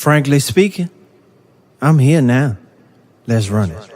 Frankly speaking, I'm here now. Let's run it.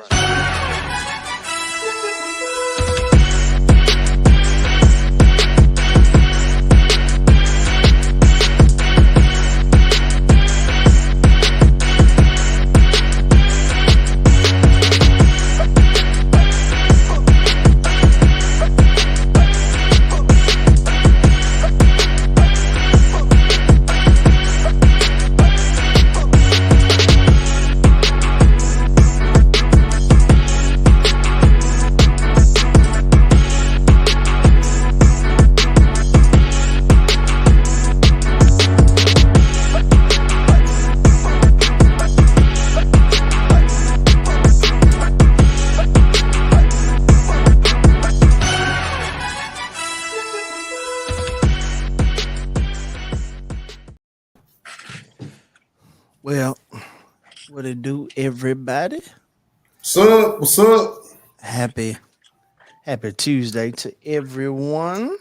Well, what it do, everybody? What's up? Happy Tuesday to everyone.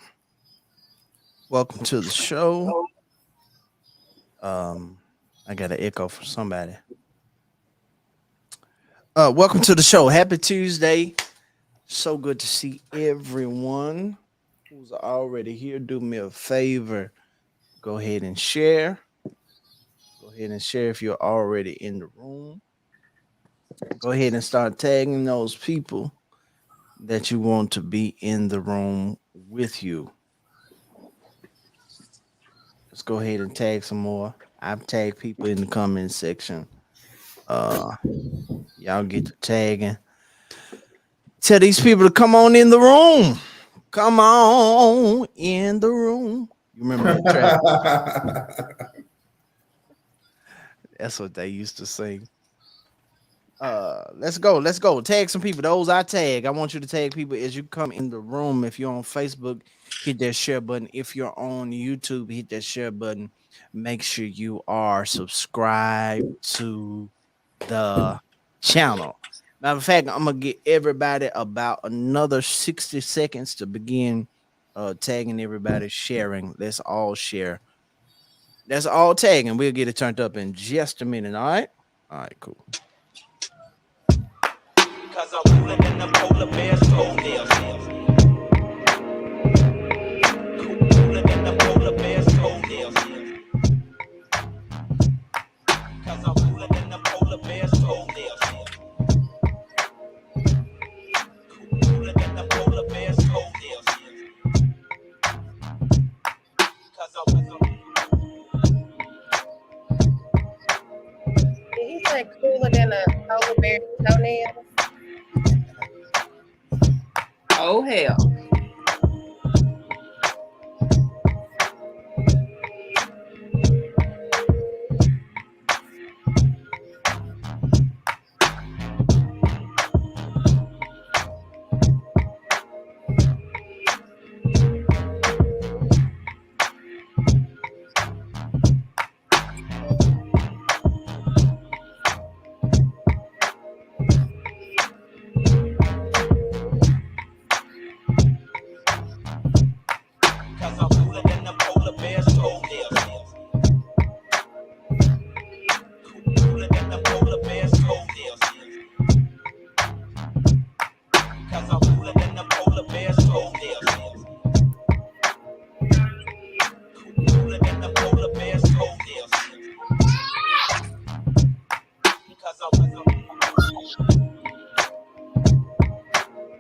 Welcome to the show. I got an echo for somebody. Welcome to the show. Happy Tuesday. So good to see everyone who's already here. Do me a favor. Go ahead and share. Go ahead and share if you're already in the room. Go ahead and start tagging those people that you want to be in the room with you. Let's go ahead and tag some more. I've tagged people in the comment section. Y'all get to tagging. Tell these people to come on in the room. Come on in the room. You remember that track? That's what they used to sing. Let's go. Tag some people. Those I tag. I want you to tag people as you come in the room. If you're on Facebook, hit that share button. If you're on YouTube, hit that share button. Make sure you are subscribed to the channel. Matter of fact, I'm gonna get everybody about another 60 seconds to begin tagging everybody, sharing. Let's all share. That's all tagging. We'll get it turned up in just a minute. All right. All right. Cool. Cause I'm cooler than the polar bear's toenails. Cooler than the polar bear's toenails. Cause I'm cooler than the polar bear's toenails. Cooler than the polar bear's toenails. Did he say cooler than a polar bear's toenails? Oh hell.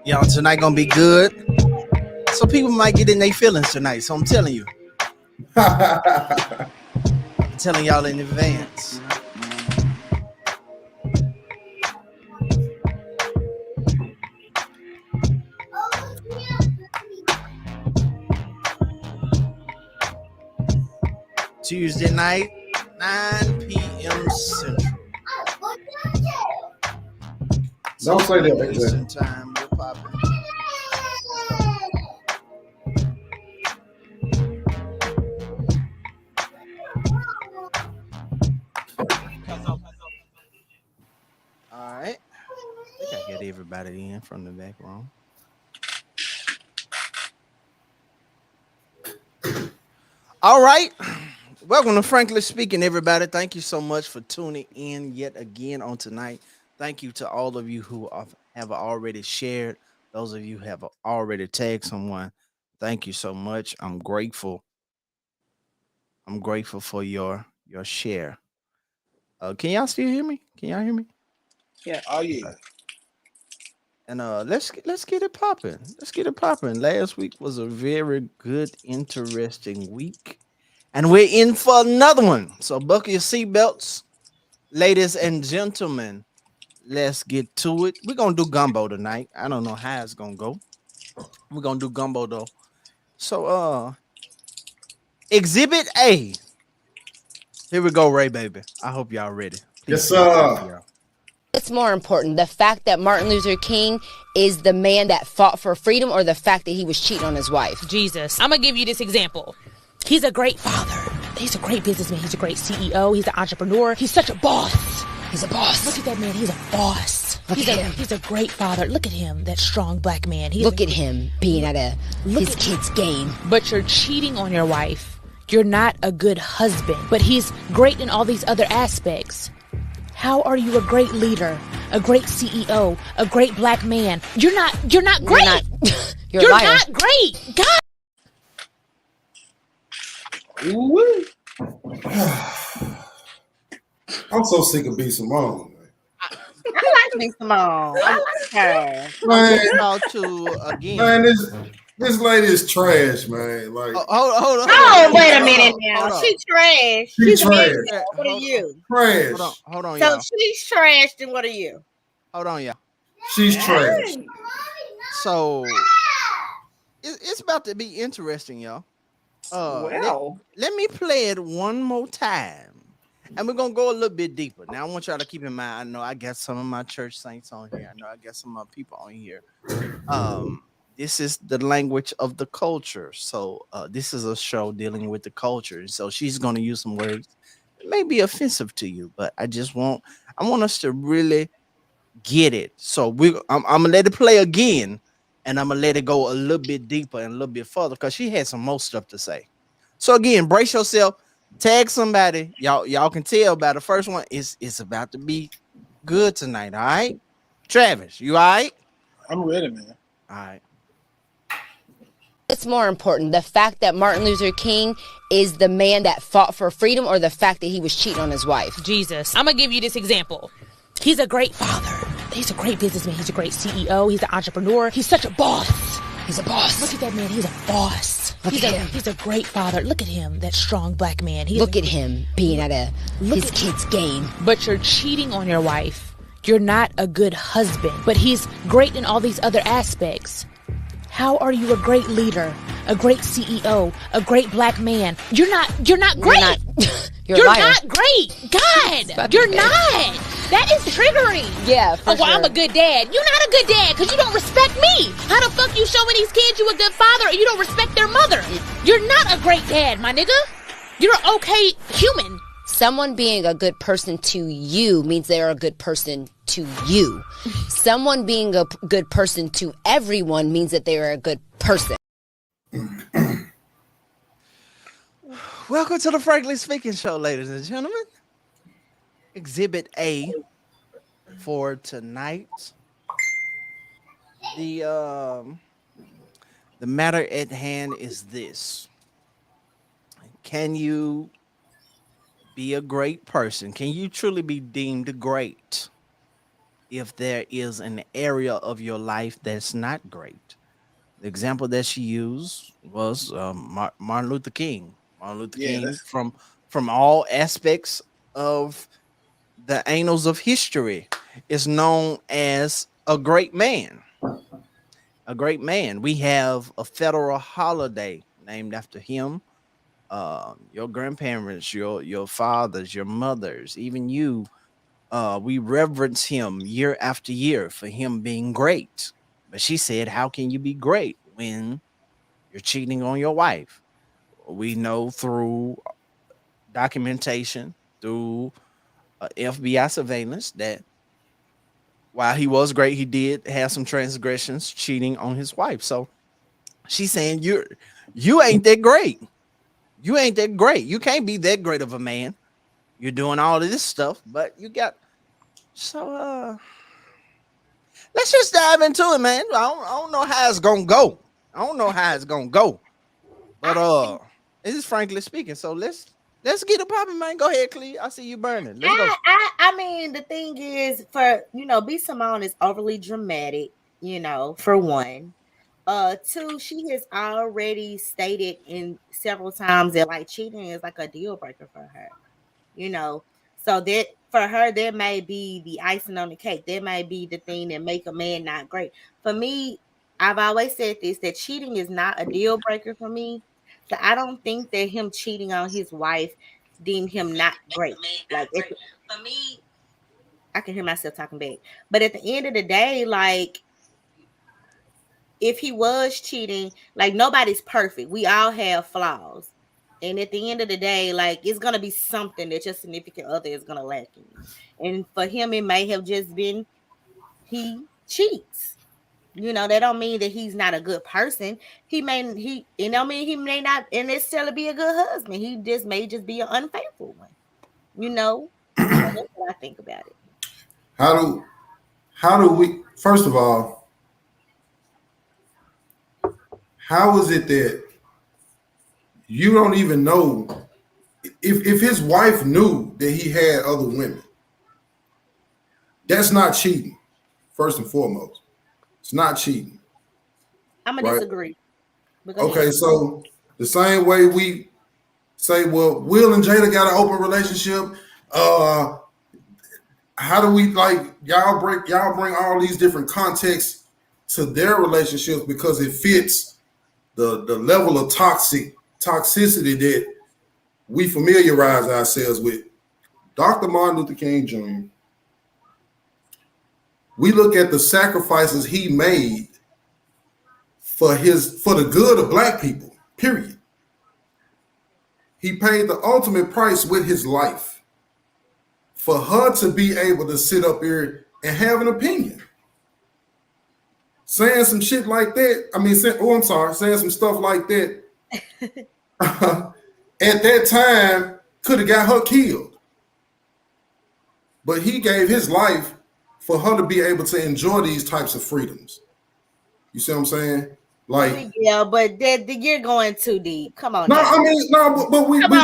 Y'all, tonight gonna be good. So people might get in their feelings tonight. So I'm telling you. I'm telling y'all in advance. Tuesday night, 9 p.m. Central. Don't say that. Eastern time, we're popping. All right. I think I get everybody in from the back room. All right. Welcome to Frankly Speaking, everybody. Thank you so much for tuning in yet again on tonight. Thank you to all of you who have already shared. Those of you who have already tagged someone. Thank you so much. I'm grateful. I'm grateful for your share. Can y'all still hear me? Can y'all hear me? Yeah. Oh yeah. Okay. And let's get it popping. Let's get it popping. Last week was a very good, interesting week, and we're in for another one. So buckle your seatbelts, ladies and gentlemen. Let's get to it. We're gonna do gumbo tonight. I don't know how it's gonna go. We're gonna do gumbo though. So Exhibit A. Here we go, Ray baby. I hope y'all ready. Please Yes, be a sir. PTR. What's more important, the fact that Martin Luther King is the man that fought for freedom or the fact that he was cheating on his wife? Jesus. I'm going to give you this example. He's a great father. He's a great businessman. He's a great CEO. He's an entrepreneur. He's such a boss. He's a boss. Look at that man. He's a boss. Look at him. He's a great father. Look at him, that strong black man. Look at him being at his kid's game. But you're cheating on your wife. You're not a good husband. But he's great in all these other aspects. How are you a great leader, a great CEO, a great black man? You're not great. You're a liar. not great. God. Ooh-wee. I'm so sick of B. Simone. I like me Simone. I like her. Man, Talk to again. man, this lady is trash, man. Like, Hold on. Oh, wait a Hold minute on, now. hold on. She trash. She She's trash. amazing. What are you? trash. Hold on, So y'all. she's trash, then what are you? Hold on, y'all. She's trash. So it's about to be interesting, y'all. Let me play it one more time. And we're gonna go a little bit deeper. Now I want y'all to keep in mind. I know I got some of my church saints on here. I know I got some of my people on here. This is the language of the culture. So this is a show dealing with the culture. So she's gonna use some words that may be offensive to you, but I want us to really get it. So I'm gonna let it play again, and I'm gonna let it go a little bit deeper and a little bit further because she had some more stuff to say. So again, brace yourself, tag somebody. Y'all can tell by the first one, it's about to be good tonight. All right, Travis, you all right? I'm ready, man. All right. What's more important, the fact that Martin Luther King is the man that fought for freedom or the fact that he was cheating on his wife? Jesus. I'm going to give you this example. He's a great father. He's a great businessman. He's a great CEO. He's an entrepreneur. He's such a boss. He's a boss. Look at that man. He's a boss. Look at him. He's a great father. Look at him, that strong black man. Look at him being at his kid's game. But you're cheating on your wife. You're not a good husband. But he's great in all these other aspects. How are you a great leader, a great CEO, a great black man? You're not great. You're a liar. not great. God, you're not. That is triggering. Yeah, for Oh, well, sure. I'm a good dad. You're not a good dad because you don't respect me. How the fuck you showing these kids you a good father and you don't respect their mother? You're not a great dad, my nigga. You're an okay human. Someone being a good person to you means they're a good person to you. Someone being a good person to everyone means that they're a good person. Welcome to the Frankly Speaking Show, ladies and gentlemen. Exhibit A for tonight. The matter at hand is this: can you be a great person? Can you truly be deemed great if there is an area of your life that's not great? The example that she used was Martin Luther King. Martin Luther Yeah, King that's- from all aspects of the annals of history is known as a great man. A great man. We have a federal holiday named after him. Your grandparents, your fathers, your mothers, even you. We reverence him year after year for him being great. But she said, "How can you be great when you're cheating on your wife?" We know through documentation, through FBI surveillance, that while he was great, he did have some transgressions, cheating on his wife. So she's saying you ain't that great. You ain't that great. You can't be that great of a man. You're doing all of this stuff, but you got so let's just dive into it, man. I don't know how it's gonna go. I don't know how it's gonna go. But this is frankly speaking. So let's get it popping, man. Go ahead, Clee. I see you burning. Let's go. I mean, the thing is, for B Simone is overly dramatic, for one. Two, she has already stated in several times that like cheating is like a deal breaker for her, So that for her, that may be the icing on the cake. That may be the thing that make a man not great. For me, I've always said this, that cheating is not a deal breaker for me. So I don't think that him cheating on his wife deemed him not great. Like for me, I can hear myself talking back. But at the end of the day, like if he was cheating, like nobody's perfect. We all have flaws. And at the end of the day, like it's gonna be something that your significant other is gonna lack in you. And for him, it may have just been he cheats. That don't mean that he's not a good person. He may not and necessarily be a good husband. He may just be an unfaithful one. So that's what I think about it. How do we, first of all, how is it that you don't even know if his wife knew that he had other women? That's not cheating, first and foremost. It's not cheating. I'm going to disagree. Okay, so the same way we say, well, Will and Jada got an open relationship. How do we y'all bring all these different contexts to their relationships because it fits the level of toxicity that we familiarize ourselves with. Dr. Martin Luther King Jr., we look at the sacrifices he made for the good of Black people, period. He paid the ultimate price with his life for her to be able to sit up here and have an opinion. Saying some shit like that, saying some stuff like that at that time could have got her killed. But he gave his life for her to be able to enjoy these types of freedoms. You see what I'm saying? Like, yeah, but you're going too deep. Come on. No, now. But we put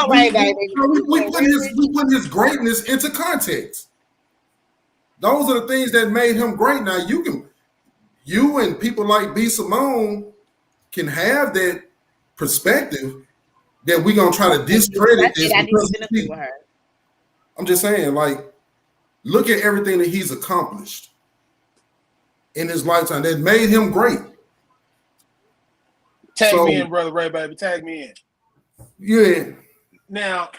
his greatness into context. Those are the things that made him great. Now you and people like B Simone can have that perspective that we're gonna try to discredit this. I'm just saying, look at everything that he's accomplished in his lifetime that made him great. Tag me in, brother Ray, baby. Tag me in. Yeah. Now,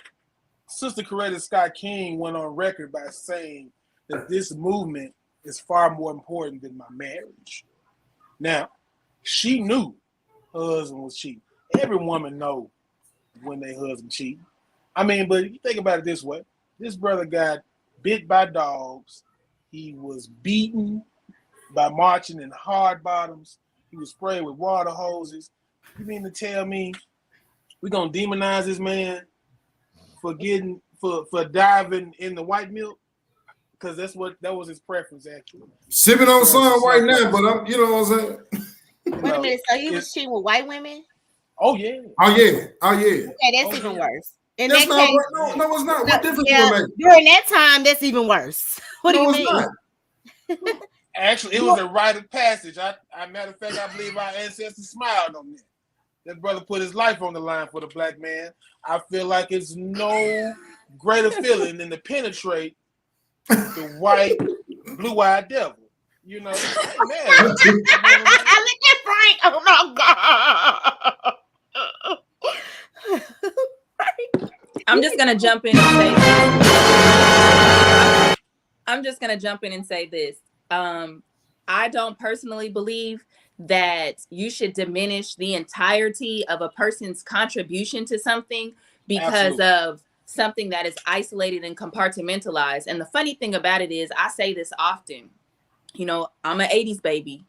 Sister Coretta Scott King went on record by saying that this movement is far more important than my marriage. Now, she knew her husband was cheating. Every woman knows when their husband cheating. But you think about it this way. This brother got bit by dogs. He was beaten by marching in hard bottoms. He was sprayed with water hoses. You mean to tell me we're gonna demonize this man for diving in the white milk? Because that was his preference, actually. Sipping on some right now, but you know what I'm saying? Wait a minute, so he was cheating with white women? Oh yeah. Okay, that's even worse. In that's that case, no, it's not. What difference does it make? During that time, that's even worse. What do you mean? Actually, it was a rite of passage. Matter of fact, I believe our ancestors smiled on that. That brother put his life on the line for the Black man. I feel like it's no greater feeling than to penetrate the white, blue-eyed devil. Man. Look at Frank. Oh my God. I'm just gonna jump in and say this. I don't personally believe that you should diminish the entirety of a person's contribution to something because of something that is isolated and compartmentalized. And the funny thing about it is, I say this often, I'm an 80s baby,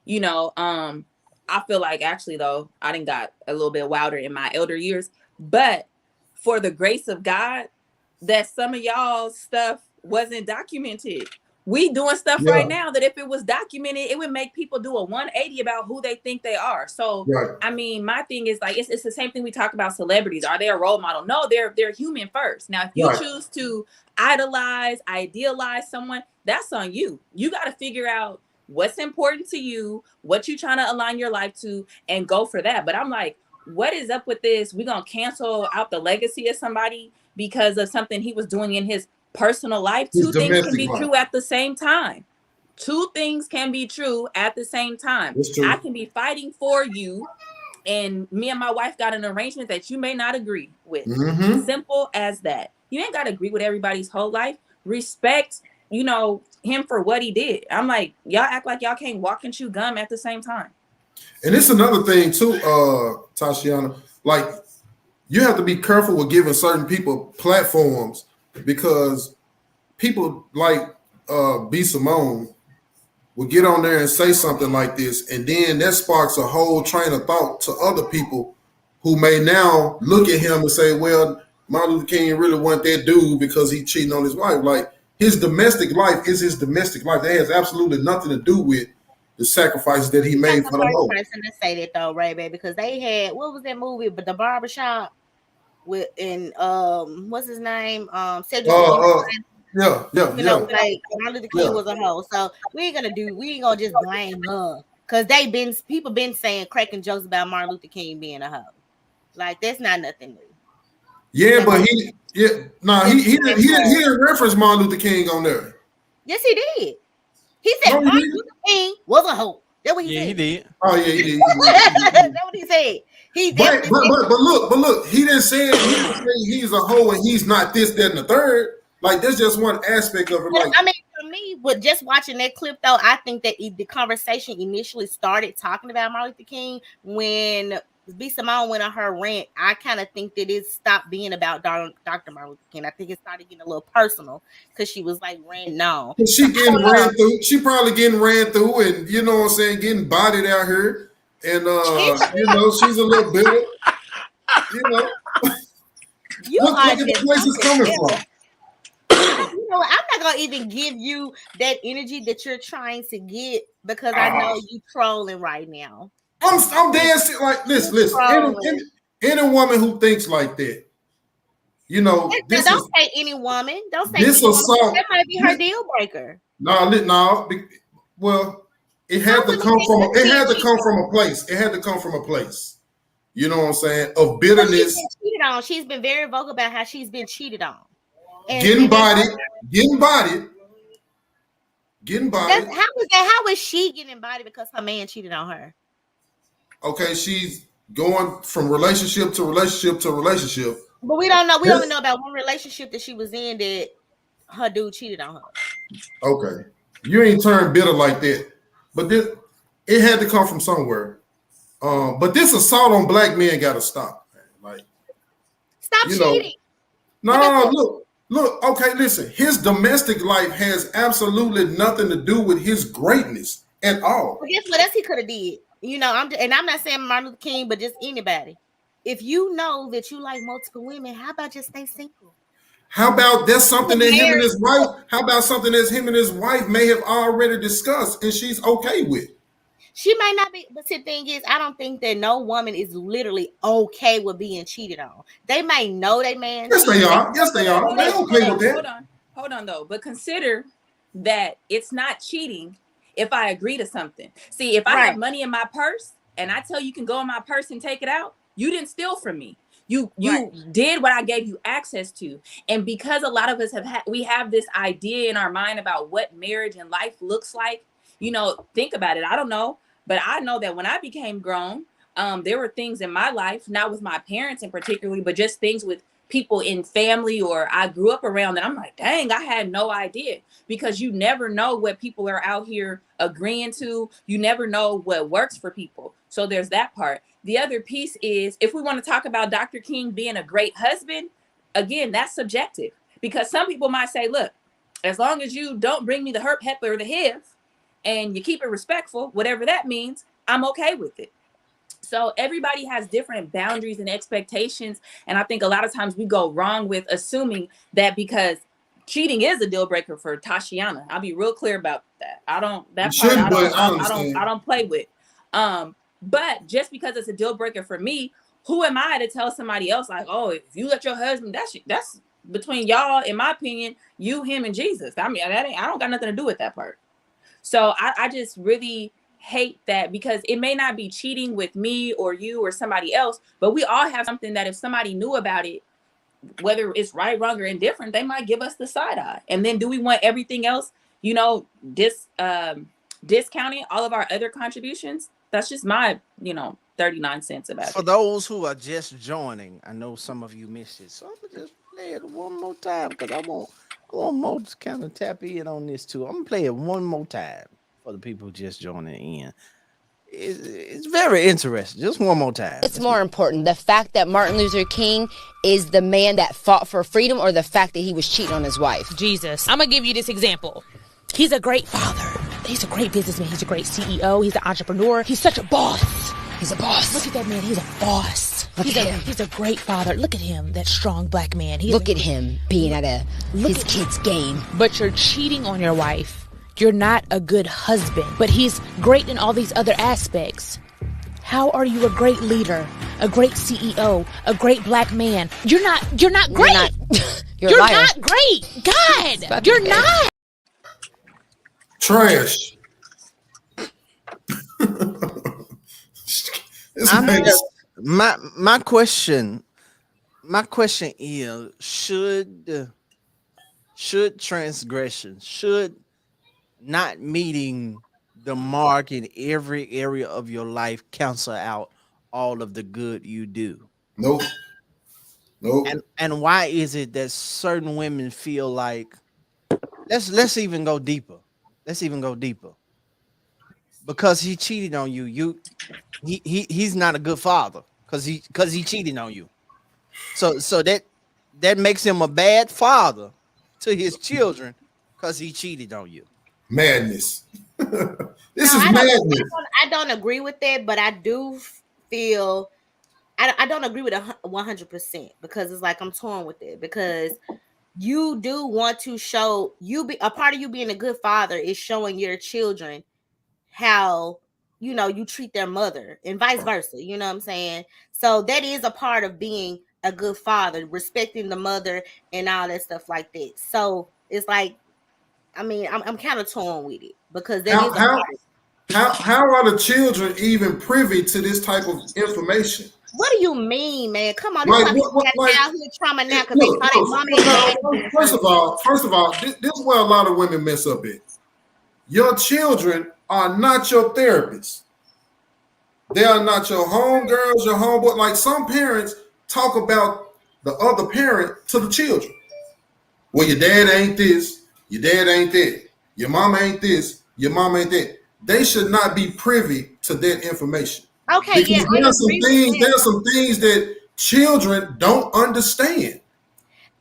I feel like actually though, I done got a little bit wilder in my elder years, But for the grace of God, that some of y'all stuff wasn't documented. We doing stuff right Yeah, now that if it was documented, it would make people do a 180 about who they think they are. So right, I mean, my thing is like it's the same thing we talk about celebrities. Are they a role model? No, they're human first. Now, if you right. choose to idolize, idealize someone, that's on you. You got to figure out what's important to you, what you trying to align your life to, and go for that. But I'm like, what is up with this? We're gonna cancel out the legacy of somebody because of something he was doing in his personal life. His Two things can domestic be life. true at the same time. Two things can be true at the same time. That's I true. can be fighting for you, and me and my wife got an arrangement that you may not agree with. Mm-hmm. Simple as that. You ain't got to agree with everybody's whole life. Respect, him for what he did. I'm like, y'all act like y'all can't walk and chew gum at the same time. And it's another thing too, Tashiana. Like, you have to be careful with giving certain people platforms because people like B. Simone will get on there and say something like this, and then that sparks a whole train of thought to other people who may now look at him and say, well, Martin Luther King really wasn't that dude because he cheating on his wife. Like, his domestic life is his domestic life. That has absolutely nothing to do with the sacrifices that he You're not made the for the first hope. person to say that though, Ray, baby, because they had what was that movie? But the barbershop with in what's his name? Cedric the Uh, uh, Entertainer. yeah, yeah, You know, yeah, like Martin Luther King yeah. was a hoe. So we ain't gonna just blame her. Cause people been saying cracking jokes about Martin Luther King being a hoe. Like that's not nothing new. Yeah, So but don't he didn't reference Martin Luther King on there. yes, he did. He No, said he Martin didn't. Luther King was a hoe. That's what he Yeah, he said. did. Oh yeah, he did. That's what he said. He definitely said. But look, he didn't say it. He didn't say he's a hoe and he's not this, that, and the third. Like, that's just one aspect of it. But Like, I mean, for me, with just watching that clip, though, I think that the conversation initially started talking about Martin Luther King when B. Simone went on her rant. I kind of think that it stopped being about Dr. Martin Luther King. I think it started getting a little personal because she was like ranting on. So she I getting don't know. ran through. She probably getting ran through, and you know what I'm saying, getting bodied out here. And she's a little bitter. You know, You look are at the just place it's something coming else. from. You know, I'm not gonna even give you that energy that you're trying to get because I know Ah, you trolling right now. I'm dancing like You listen. trolling. Any woman who thinks like that, Now, don't say any woman. Don't say this any woman. That assault. might be her deal breaker. No. Well, it had Martin to Luther come King from. was It being had to cheated come from on. a place. It had to come from a place. You know what I'm saying? Of Well, she's been bitterness, cheated on. She's been very vocal about how she's been cheated on. getting And bodied, getting bodied, getting that's bodied. how is she getting body because her man cheated on her? Okay, she's going from relationship to relationship to relationship. But we don't know. We only This know about one relationship that she was in that her dude cheated on her. okay. You ain't turned bitter like that, but it had to come from somewhere. But this assault on black men got to stop. Man. Like, Stop you know, cheating. no, look. Okay, listen. His domestic life has absolutely nothing to do with his greatness at all. Well, guess what else he could have did? I'm not saying Martin Luther King, but just anybody. If you know that you like multiple women, how about just stay single? How about that's Get something that him and married. his wife? How about something that him and his wife may have already discussed and she's okay with? She might not be, but the thing is, I don't think that no woman is literally okay with being cheated on. They may know they man Yes, they cheating. They are. Yes, they are. Hold They on, okay with that. hold on though. But consider that it's not cheating if I agree to something. See, if I have right, money in my purse and I tell you can go in my purse and take it out, you didn't steal from me. You right. did what I gave you access to. And because a lot of us we have this idea in our mind about what marriage and life looks like, think about it. I don't know, but I know that when I became grown, there were things in my life, not with my parents in particularly, but just things with people in family or I grew up around that I'm like, dang, I had no idea, because you never know what people are out here agreeing to. You never know what works for people. So there's that part. The other piece is, if we want to talk about Dr. King being a great husband, again, that's subjective, because some people might say, look, as long as you don't bring me the herp, hep, or the hiv, and you keep it respectful, whatever that means, I'm okay with it. So everybody has different boundaries and expectations. And I think a lot of times we go wrong with assuming that because cheating is a deal breaker for Tashiana. I'll be real clear about that. I don't You that part shouldn't, but I understand. I don't play with. But just because it's a deal breaker for me, who am I to tell somebody else like, oh, if you let your husband, that's between y'all, in my opinion, you, him, and Jesus. I mean, I don't got nothing to do with that part. So I just really hate that, because it may not be cheating with me or you or somebody else, but we all have something that if somebody knew about it, whether it's right, wrong, or indifferent, they might give us the side eye. And then do we want everything else, discounting all of our other contributions? That's just my, 39 cents about For it. those who are just joining, I know some of you missed it, so I'm gonna just play it one more time because I want Mo to kind of tap in on this too. I'm gonna play it one more time for the people just joining in. It's very interesting. Just one more time. It's more important, the fact that Martin Luther King is the man that fought for freedom, or the fact that he was cheating on his wife? Jesus. I'm going to give you this example. He's a great father. He's a great businessman. He's a great CEO. He's an entrepreneur. He's such a boss. He's a boss. Look at that man. He's a boss. He's a great father. Look at him, that strong black man. Look at him being at his kid's game. But you're cheating on your wife. You're not a good husband. But he's great in all these other aspects. How are you a great leader, a great CEO, a great black man? You're not great. You're a liar. Not great. God, you're not. Trash. My question is, should transgression, should not meeting the mark in every area of your life cancel out all of the good you do? Nope. And why is it that certain women feel like, let's even go deeper. Let's even go deeper. Because he cheated on you, he's not a good father because he cheated on you. So that makes him a bad father to his children because he cheated on you. Madness. This is madness. I don't agree with that, but I do feel I don't agree with 100% because it's like I'm torn with it, because you do want to show a part of you being a good father is showing your children how you treat their mother and vice versa. You know what I'm saying? So that is a part of being a good father, respecting the mother and all that stuff like that. So it's like, I mean, I'm kind of torn with it because that is a part of it. How are the children even privy to this type of information? What do you mean, man? Come on, Like, this childhood trauma now because they saw their mama and daddy. First of all, this is where a lot of women mess up at. Your children are not your therapists. They are not your homegirls, your homeboy. Like, some parents talk about the other parent to the children. Well, your dad ain't this, your dad ain't that, your mom ain't this, your mom ain't that. They should not be privy to that information. Okay, because there are some things that children don't understand.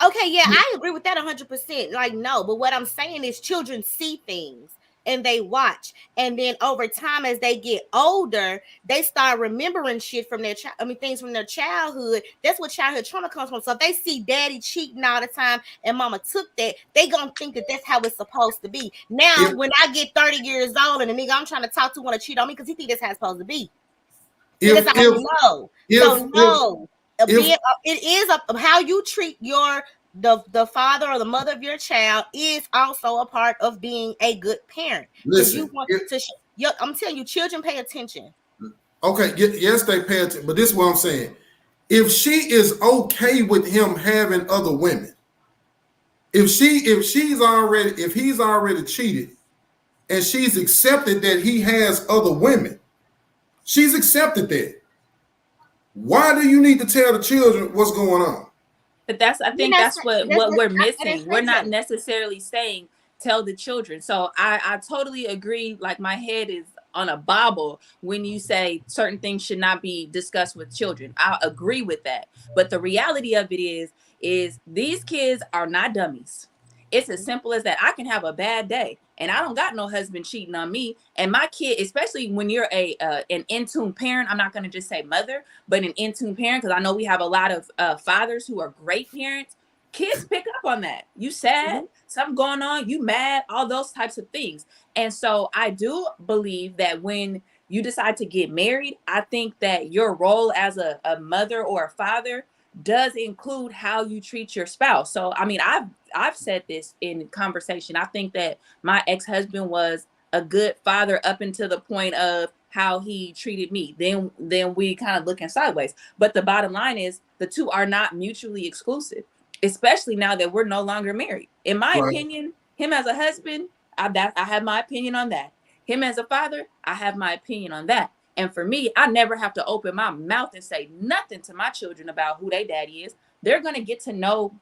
Okay, yeah, I agree with that 100%. Like, no, but what I'm saying is children see things and they watch, and then over time, as they get older, they start remembering shit from things from their childhood. That's what childhood trauma comes from. So if they see daddy cheating all the time and mama took that, they gonna think that that's how it's supposed to be. Now, when I get 30 years old and the nigga I'm trying to talk to want to cheat on me because he think that's how it's supposed to be. It is how you treat the father or the mother of your child is also a part of being a good parent. Listen, I'm telling you, children pay attention. Okay, yes, they pay attention, but this is what I'm saying. If she is okay with him having other women, if he's already cheated and she's accepted that he has other women, she's accepted that. Why do you need to tell the children what's going on? But I think that's what we're missing. We're not necessarily saying tell the children. So I totally agree. Like, my head is on a bobble when you say certain things should not be discussed with children. I agree with that. But the reality of it is these kids are not dummies. It's as simple as that. I can have a bad day. and I don't got no husband cheating on me. And my kid, especially when you're an in-tune parent, I'm not going to just say mother, but an in-tune parent, because I know we have a lot of fathers who are great parents. Kids pick up on that. You sad, something going on, you mad, all those types of things. And so I do believe that when you decide to get married, I think that your role as a mother or a father does include how you treat your spouse. So I mean, I've said this in conversation. I think that my ex-husband was a good father up until the point of how he treated me. Then we kind of looking sideways. But the bottom line is the two are not mutually exclusive, especially now that we're no longer married. In my Right. opinion, him as a husband, I have my opinion on that. Him as a father, I have my opinion on that. And for me, I never have to open my mouth and say nothing to my children about who their daddy is. They're going to get to know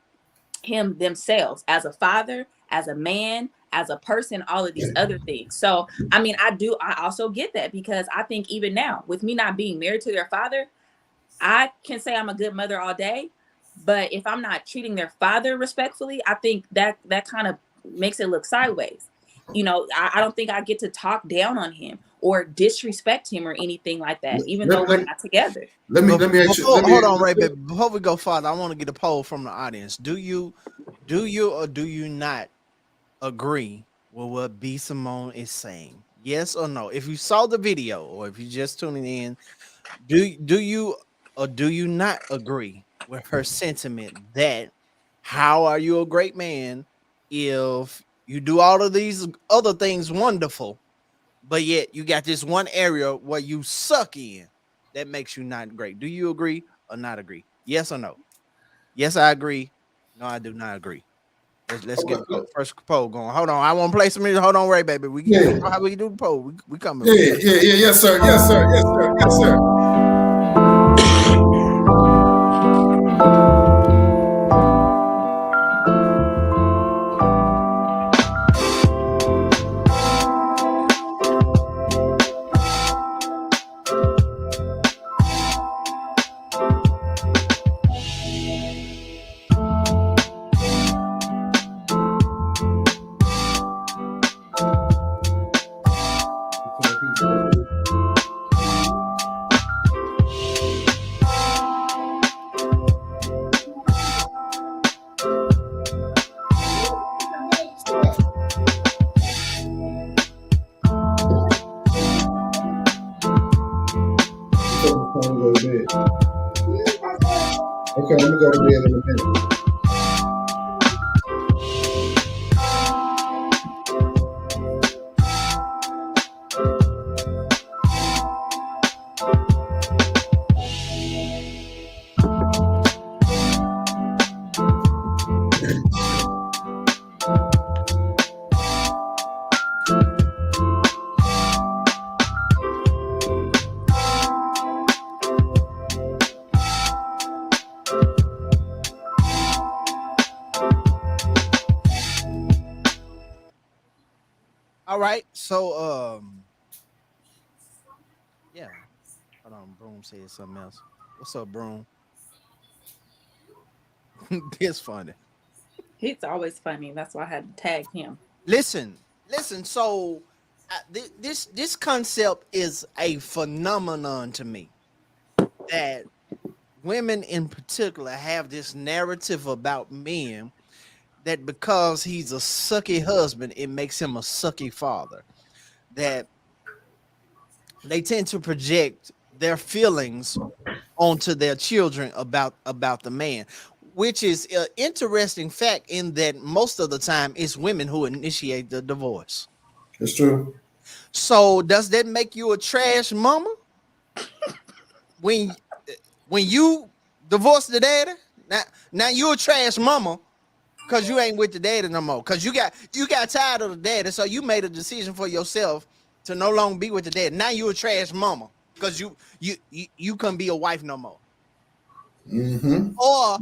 him themselves as a father, as a man, as a person, all of these other things. So, I mean, I also get that, because I think even now, with me not being married to their father, I can say I'm a good mother all day, but if I'm not treating their father respectfully, I think that kind of makes it look sideways. You know, I don't think I get to talk down on him or disrespect him or anything like that, even though Let, we're let, not together. let me ask you. Before, hold on, Ray, baby. Before we go farther, I want to get a poll from the audience. Do you or do you not agree with what B Simone is saying? Yes or no? If you saw the video or if you just tuning in, do you or do you not agree with her sentiment that how are you a great man if you do all of these other things wonderful, but yet you got this one area where you suck in that makes you not great? Do you agree or not agree? Yes or no? Yes, I agree. No, I do not agree. Let's get the Okay. first poll going. Hold on, I want to play some music. Hold on, Ray, baby. You Yeah. know how we do the poll. We coming. Yeah, yes, sir, yes, sir, yes, sir, yes, sir. Okay, I'm gonna go to bed in a minute. All right. So yeah. Hold on, Broom said something else. What's up, Broom? It's funny. He's always funny. That's why I had to tag him. Listen. So this concept is a phenomenon to me that women in particular have this narrative about men that because he's a sucky husband, it makes him a sucky father. That they tend to project their feelings onto their children about the man, which is an interesting fact in that most of the time it's women who initiate the divorce. It's true. So does that make you a trash mama when when you divorce the daddy? Now you a trash mama because you ain't with the daddy no more. Because you got tired of the daddy, so you made a decision for yourself to no longer be with the daddy. Now you a trash mama because you couldn't be a wife no more. Mm-hmm. Or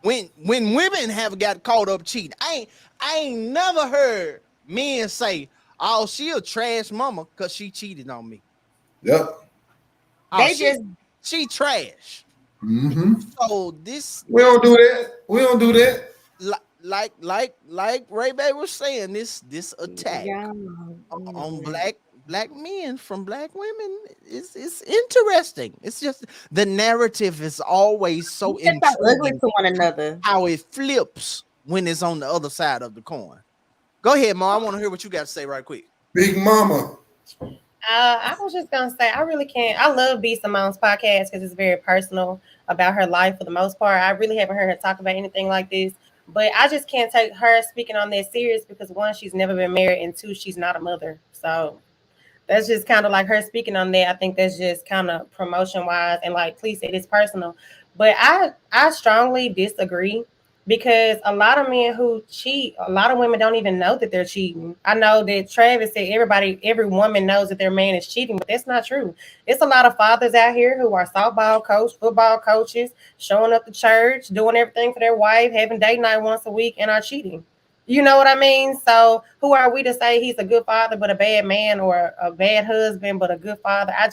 when women have got caught up cheating, I ain't never heard men say, "Oh, she a trash mama because she cheated on me." Yep. Oh, They just she trash. Mm-hmm. So We don't do that. We don't do that. like Ray Bay was saying, this attack Yeah. on Mhm. black men from black women is interesting. It's just the narrative is always so They're so ugly intriguing to one another. how it flips when it's on the other side of the coin. Go ahead, Ma. I want to hear what you got to say right quick. Big Mama. I was just gonna say I really can't. I love B Simone's podcast because it's very personal about her life for the most part. I really haven't heard her talk about anything like this, but I just can't take her speaking on that serious because one, she's never been married, and two, she's not a mother. So that's just kind of like her speaking on that. I think that's just kind of promotion wise, and like please say it's personal, but I strongly disagree because a lot of men who cheat, a lot of women don't even know that they're cheating. I know that Travis said every woman knows that their man is cheating, but that's not true. It's a lot of fathers out here who are softball coach, football coaches, showing up to church, doing everything for their wife, having date night once a week, and are cheating. You know what I mean? So who are we to say he's a good father but a bad man, or a bad husband but a good father? I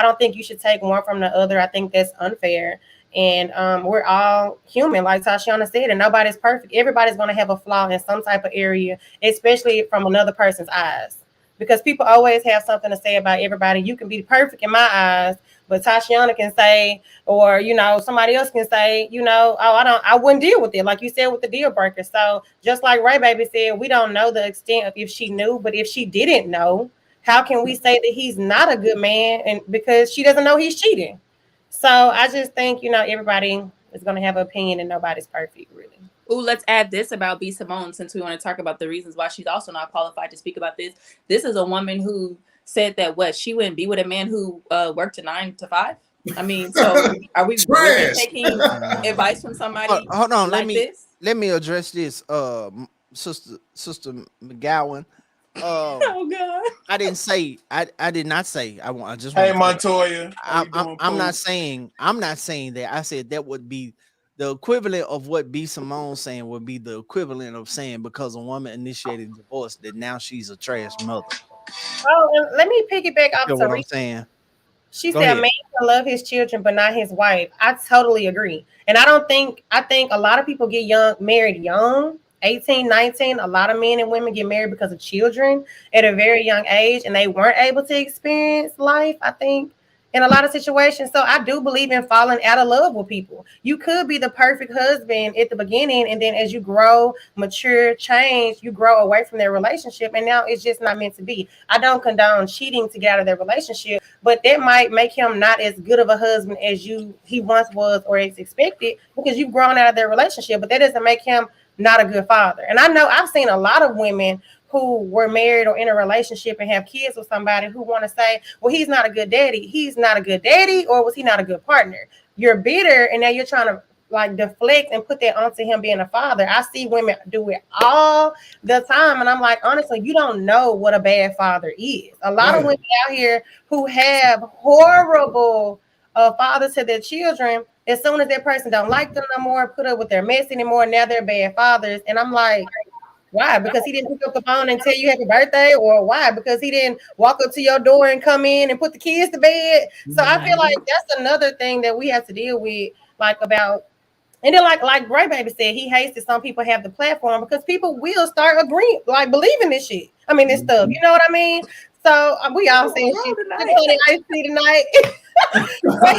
don't think you should take one from the other. I think that's unfair. And we're all human, like Tatiana said, and nobody's perfect. Everybody's going to have a flaw in some type of area, especially from another person's eyes. Because people always have something to say about everybody. You can be perfect in my eyes, but Tatiana can say, or somebody else can say, oh, I wouldn't deal with it, like you said with the deal breaker. So just like Ray Baby said, we don't know the extent of if she knew, but if she didn't know, how can we say that he's not a good man? And because she doesn't know he's cheating. So I just think, everybody is going to have an opinion and nobody's perfect, really. Ooh, let's add this about B. Simone since we want to talk about the reasons why she's also not qualified to speak about this. This is a woman who said that she wouldn't be with a man who worked a 9 to 5. I mean, so are we really Trash. taking advice from somebody Hold on, like this? let me address this, sister McGowan. Um, Oh God. I did not say I want. I just Hey want to. Montoya, how you doing, Pooh? I'm not saying that. I said that would be the equivalent of what B Simone saying would be the equivalent of saying because a woman initiated divorce that now she's a trash mother. Oh, and let me piggyback You off know what I'm Teresa. saying? She Go said a ahead. man can love his children but not his wife. I totally agree. And I think a lot of people get married young, 18, 19. A lot of men and women get married because of children at a very young age and they weren't able to experience life, I think, in a lot of situations. So I do believe in falling out of love with people. You could be the perfect husband at the beginning, and then as you grow, mature, change, you grow away from their relationship, and now it's just not meant to be. I don't condone cheating to get out of their relationship, but that might make him not as good of a husband as he once was or as expected because you've grown out of their relationship. But that doesn't make him not a good father. And I know I've seen a lot of women who were married or in a relationship and have kids with somebody who want to say, well, he's not a good daddy. He's not a good daddy, or was he not a good partner? You're bitter, and now you're trying to like deflect and put that onto him being a father. I see women do it all the time, and I'm like, honestly, you don't know what a bad father is. A lot of Right. women out here who have horrible fathers to their children, as soon as that person don't like them no more, put up with their mess anymore, now they're bad fathers. And I'm like, why? Because he didn't pick up the phone and tell you happy birthday, or why? Because he didn't walk up to your door and come in and put the kids to bed. So I feel like that's another thing that we have to deal with, like about. And then, like Gray Baby said, he hates that some people have the platform because people will start agreeing, like believing this shit. I mean, this stuff. You know what I mean? So we all saying Roll shit. tonight. I see tonight. but,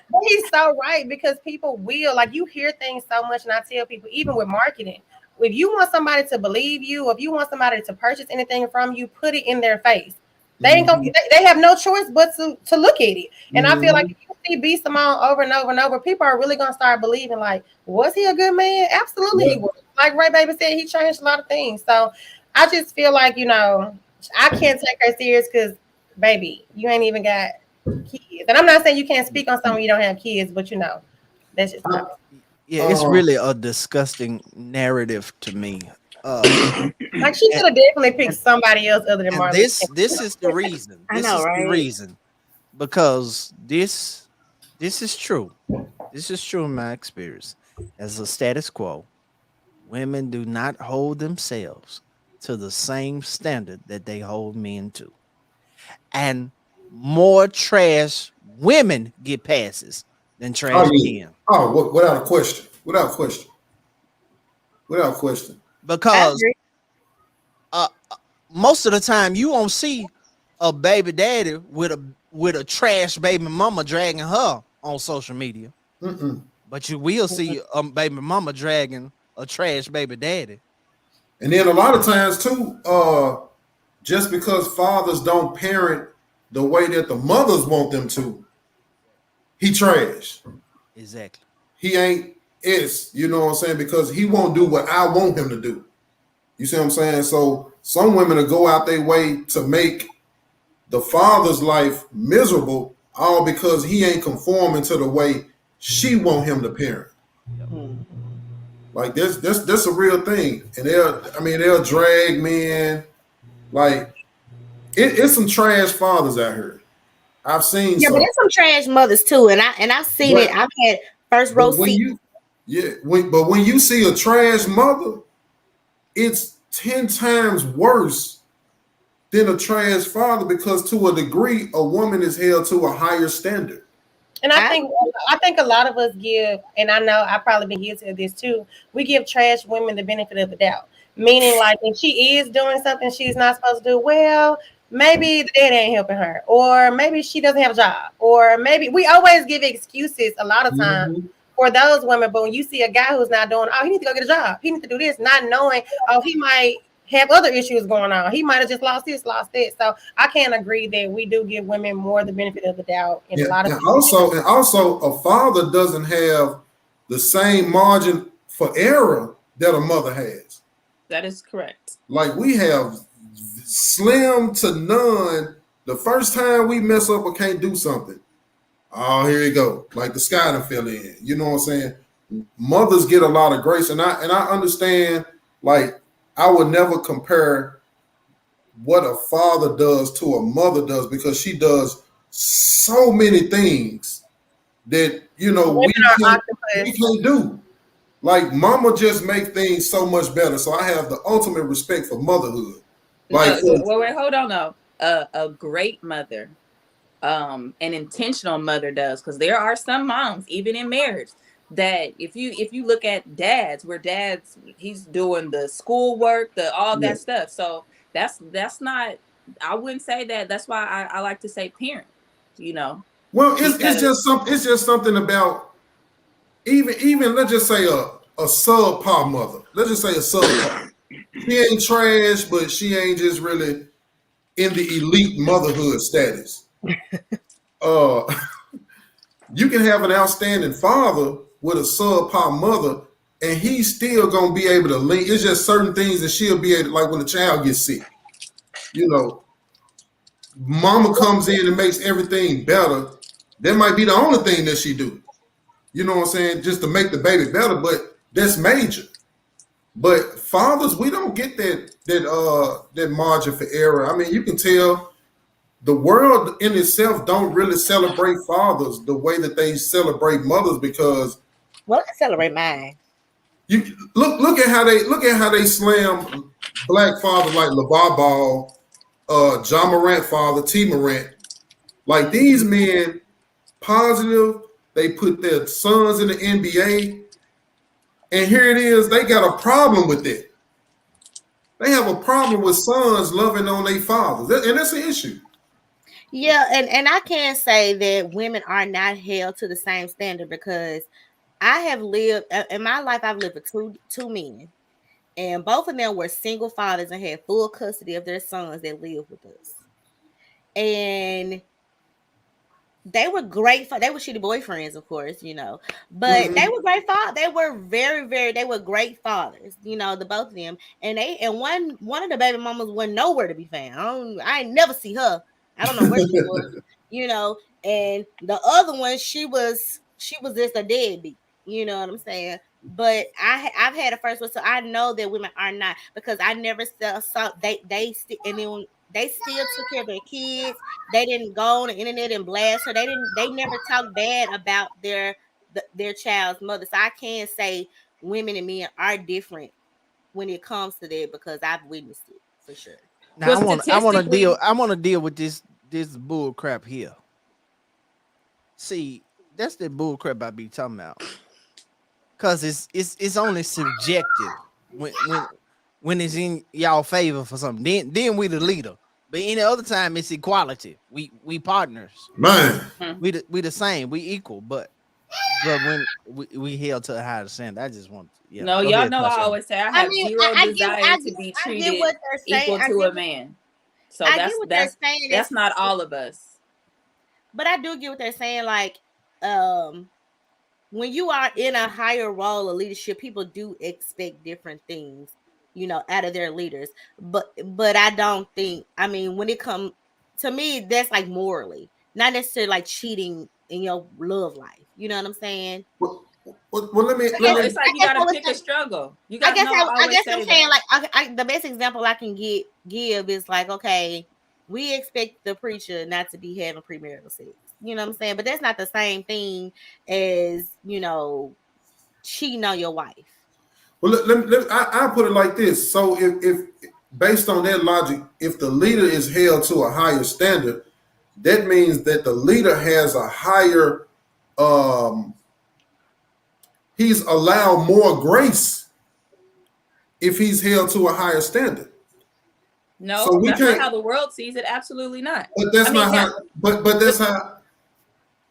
but he's so right because people will, like, you hear things so much, and I tell people, even with marketing, if you want somebody to believe you, if you want somebody to purchase anything from you, put it in their face. They ain't gonna. They have no choice but to look at it. And I feel like if you see B Simone over and over and over, people are really gonna start believing. Like, was he a good man? Absolutely, he Yeah. was. Like Ray Baby said, he changed a lot of things. So I just feel like I can't take her serious because, baby, you ain't even got kids. And I'm not saying you can't speak on something you don't have kids, but that's just my opinion. Yeah, it's Uh, really a disgusting narrative to me. Um, Like she and, could have definitely picked somebody else other than and Marlon. this is the reason. I This know, is the right? reason because this is true. This is true in my experience. As a status quo, women do not hold themselves to the same standard that they hold men to. And more trash women get passes than oh trash yeah. men. Oh, without a question. Without question. without question. I because agree. uh, most of the time you won't see a baby daddy with a trash baby mama dragging her on social media, Mm-mm. but you will see a baby mama dragging a trash baby daddy. And then a lot of times too, just because fathers don't parent the way that the mothers want them to, he trash. Exactly. He ain't it's, you know what I'm saying? Because he won't do what I want him to do. You see what I'm saying? So some women will go out their way to make the father's life miserable, all because he ain't conforming to the way she want him to parent. Hmm. Like this a real thing. And they'll drag men. Like it's some trash fathers out here. I've seen Yeah, but some. there's some trash mothers too, and I've seen it. But I've had first row but when seat. you when you see a trash mother, it's 10 times worse than a trans father because to a degree a woman is held to a higher standard. And I I think a lot of us give, and I know I've probably been guilty of this too. We give trash women the benefit of the doubt, meaning like if she is doing something she's not supposed to do, well, maybe the dad ain't helping her, or maybe she doesn't have a job, or maybe we always give excuses a lot of times Mm-hmm. for those women. But when you see a guy who's not doing, oh, he needs to go get a job, he needs to do this, not knowing, oh, he might have other issues going on. He might have just lost this, lost that. So I can't agree that we do give women more the benefit of the doubt in a Yeah, lot of and situations. also a father doesn't have the same margin for error that a mother has. That is correct. Like we have slim to none. The first time we mess up or can't do something, oh, here you go. Like the sky done fell in. You know what I'm saying? Mothers get a lot of grace, and I understand. Like I would never compare what a father does to a mother does because she does so many things that Women are we octopus. can't do. Like mama just make things so much better. So I have the ultimate respect for motherhood. Like No, wait, hold on. No, a great mother, an intentional mother does, because there are some moms, even in marriage, that if you look at dads, where dads he's doing the schoolwork, the all yeah. that stuff. So that's not. I wouldn't say that. That's why I like to say parent. You know, Well, because it's just something about even let's just say a subpar mother. Let's just say a subpar. She ain't trash, but she ain't just really in the elite motherhood status. Uh, you can have an outstanding father with a subpar mother, and he's still gonna be able to link. It's just certain things that she'll be able, like when the child gets sick. You know, mama comes in and makes everything better. That might be the only thing that she do. You know what I'm saying? Just to make the baby better, but that's major. But fathers, we don't get that margin for error. I mean, you can tell the world in itself don't really celebrate fathers the way that they celebrate mothers because well, I celebrate mine. you look at how they slam black fathers like LeVar Ball, John Morant father, T Morant. Like these men, positive, they put their sons in the NBA, and here it is, they got a problem with it. They have a problem with sons loving on their fathers, and that's an issue. Yeah, and I can't say that women are not held to the same standard because I have lived in my life. I've lived with two men, and both of them were single fathers and had full custody of their sons that lived with us. And they were great. They were shitty boyfriends, of course, but they Mm-hmm. were great fathers. They were very, very. They were great fathers, the both of them. And one of the baby mamas wasn't nowhere to be found. I ain't never see her. I don't know where she was, you know. And the other one, she was just a deadbeat. You know what I'm saying? But I've had a first one, so I know that women are not because I never saw and then they still took care of their kids. They didn't go on the internet and blast her. They never talked bad about their child's mother. So I can say women and men are different when it comes to that because I've witnessed it for sure. Now well, deal statistically, I want to deal with this bull crap here. See, that's the bull crap I be talking about. Cause it's only subjective. when it's in y'all favor for something. Then we the leader. But any other time it's equality. We partners. Man, Mhm. We the same. We equal. But when we held to a higher standard, I just want yeah. No, Go y'all ahead, know I Tasha. always say I I have mean, zero desire to be I get treated what they're saying. equal to a man. So I get what they're saying. that's not all of us. But I do get what they're saying. Like, um, when you are in a higher role of leadership, people do expect different things, out of their leaders. But I don't think. I mean, when it comes to me, that's like morally, not necessarily like cheating in your love life. You know what I'm saying? well, let me I let guess No, me. it's like you I guess got I to would pick a say. struggle. You I got guess no. I I always guess I'm say saying that. like the best example I can give is like, okay, we expect the preacher not to be having premarital sex. You know what I'm saying? But that's not the same thing as cheating on your wife. Well, I put it like this. So if based on that logic, if the leader is held to a higher standard, that means that the leader has a higher. Um, he's allowed more grace if he's held to a higher standard. So No, we that's not can't. how the world sees it. Absolutely not. But that's I mean, not now, how. But but that's how.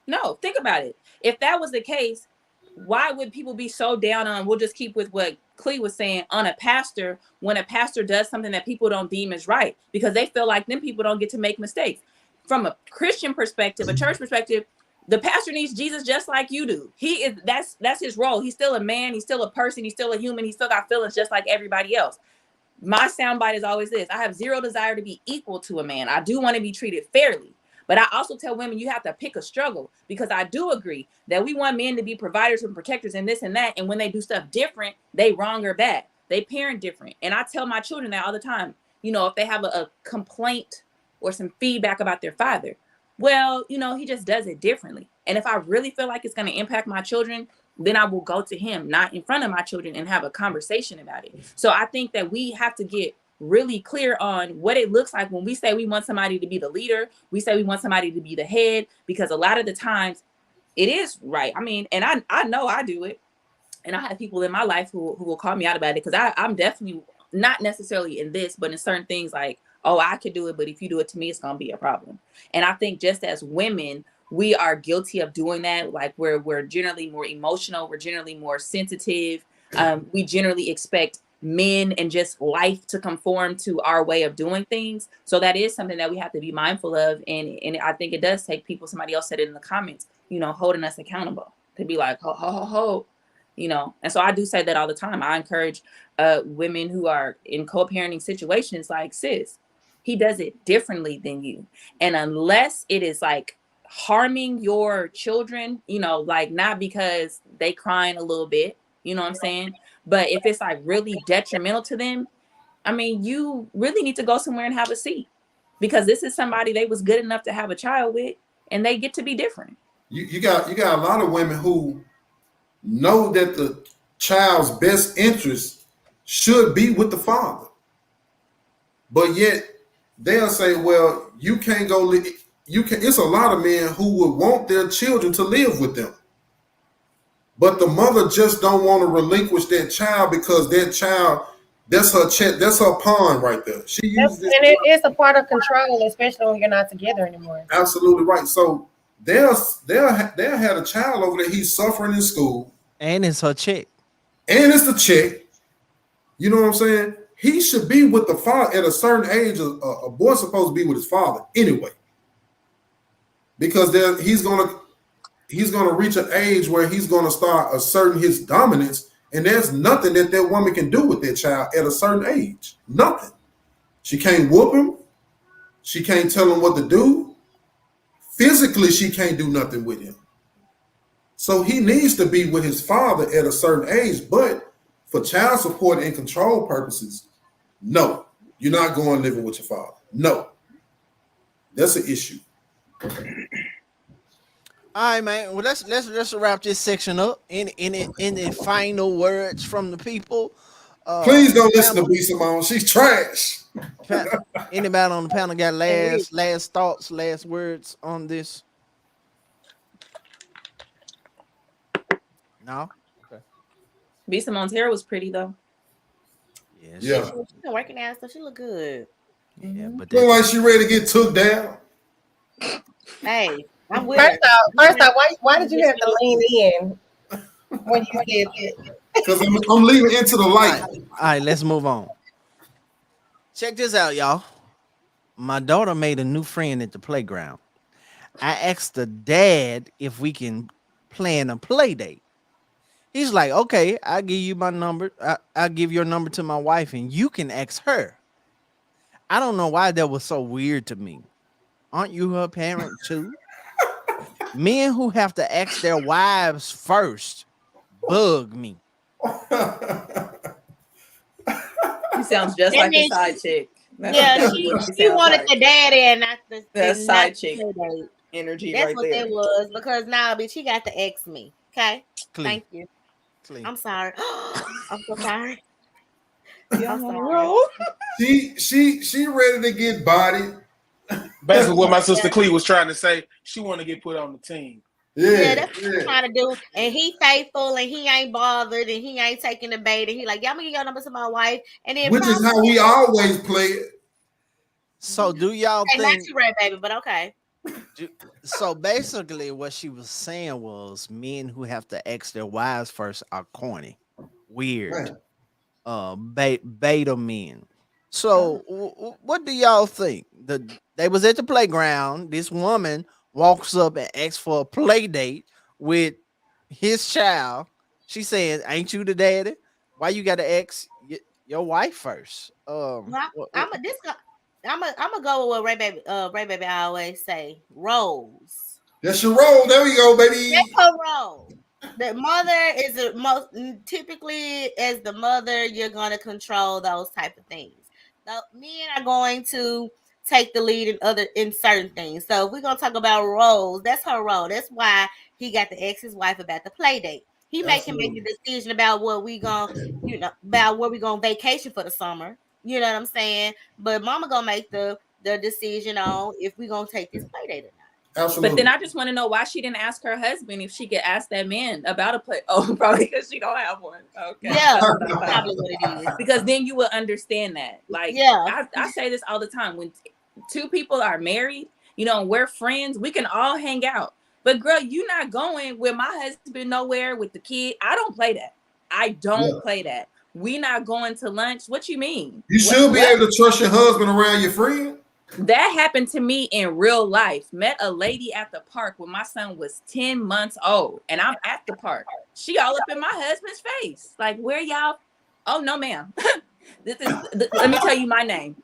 no, think about it. If that was the case, why would people be so down on? We'll just keep with what Clee was saying on a pastor when a pastor does something that people don't deem as right because they feel like them people don't get to make mistakes. From a Christian perspective, a church perspective, the pastor needs Jesus just like you do. He is that's his role. He's still a man. He's still a person. He's still a human. He's still got feelings just like everybody else. My soundbite is always this: I have zero desire to be equal to a man. I do want to be treated fairly. But I also tell women you have to pick a struggle because I do agree that we want men to be providers and protectors and this and that. And when they do stuff different, they wrong or bad. They parent different. And I tell my children that all the time. If they have a complaint or some feedback about their father, well, he just does it differently. And if I really feel like it's going to impact my children, then I will go to him, not in front of my children, and have a conversation about it. So I think that we have to get really clear on what it looks like when we say we want somebody to be the leader, we say we want somebody to be the head, because a lot of the times it is right. I mean, and I know I do it. And I have people in my life who will call me out about it because I'm definitely not necessarily in this, but in certain things like, oh, I could do it, but if you do it to me, it's going to be a problem. And I think just as women, we are guilty of doing that. Like we're generally more emotional. We're generally more sensitive. We generally expect men and just life to conform to our way of doing things. So that is something that we have to be mindful of. And I think it does take people, somebody else said it in the comments, holding us accountable to be like, ho, ho, ho, ho. And so I do say that all the time. I encourage women who are in co-parenting situations like, sis, he does it differently than you. And unless it is like harming your children, like not because they crying a little bit, you know what I'm saying? But if it's like really detrimental to them, I mean, you really need to go somewhere and have a seat, because this is somebody they was good enough to have a child with, and they get to be different. You got a lot of women who know that the child's best interest should be with the father, but yet they'll say, "Well, you can't go. You can." It's a lot of men who would want their children to live with them, but the mother just don't want to relinquish that child because that child, that's her check, that's her pawn right there. She uses this. And it is a part of control, especially when you're not together anymore. Absolutely right. So they'll have a child over there. He's suffering in school, And it's her check. and it's the check. You know what I'm saying? He should be with the father at a certain age. A boy's supposed to be with his father anyway, because he's gonna reach an age where he's gonna start asserting his dominance, and there's nothing that woman can do with that child at a certain age. Nothing. She can't whoop him. She can't tell him what to do. Physically, she can't do nothing with him. So he needs to be with his father at a certain age. But for child support and control purposes, no, you're not going living with your father. No, that's an issue. All right, man. Well, let's wrap this section up. Any final words from the people? Please don't listen to Panel, B Simone. She's trash. pa- anybody on the panel got Hey, last thoughts, last words on this? No. Okay. B. Simone's hair was pretty though. Yeah. She been working out, so she look good. Yeah, but Look that like she ready to get took down. Hey, I'm with her. First off, why did you have to lean in when you said that? Because I'm leaving into the all light. right, all right, let's move on. Check this out, y'all. My daughter made a new friend at the playground. I asked the dad if we can plan a play date. He's like, okay, I'll give you my number. I'll give your number to my wife and you can ask her. I don't know why that was so weird to me. Aren't you her parent too? Men who have to ask their wives first bug me. She sounds just That like a means side chick. That's yeah, exactly what she she sounds wanted like. the daddy and not That the side chick play date. energy That's right what there. that was because now, bitch, she got to ex me. Okay, Clee, thank you. Clee. I'm sorry. I'm so sorry. I'm Y'all on the sorry. roll. She ready to get bodied. Basically, what my Yeah, sister Clee was trying to say, she want to get put on the team. yeah, Yeah, that's what I'm yeah. trying to do. And he faithful and he ain't bothered and he ain't taking the bait and he like, yeah, I'm gonna get your number to my wife and then Which is promise how me we always play it. So do y'all hey, not think you, Red Baby, but okay. do- so basically what she was saying was men who have to ask their wives first are corny, weird, Man. beta men. So what do y'all think? They was at the playground. This woman walks up and asks for a play date with his child. She saying, "Ain't you the daddy? Why you got to ask your wife first?" Well, I'm gonna go with what Ray Baby always say. Roles. That's your role. There we go, That's baby. her role. The mother is the most typically as the mother, you're gonna control those type of things. The men are going to take the lead in certain things. So if we're gonna talk about roles, that's her role. That's why he got to ask his wife about the play date. He can make Absolutely. the decision about what we gonna, about where we gonna vacation for the summer. You know what I'm saying? But mama gonna make the decision on if we gonna take this play date or not. But then Absolutely. I just want to know why she didn't ask her husband if she could ask that man about a play. Oh, probably because she don't have one. Okay, Yeah, that's what I that's thought. probably what it is. Because then you will understand that. Like Yeah, I say this all the time. When two people are married, you know, we're friends, we can all hang out. But girl, you not going with my husband nowhere with the kid. I don't play that. I don't Yeah. play that. We not going to lunch. What you mean? You What should be what? able to trust your husband around your friend. That happened to me in real life. Met a lady at the park when my son was 10 months old, and I'm at the park. She all up in my husband's face. Like, where y'all? Oh, no, ma'am. Let me tell you my name.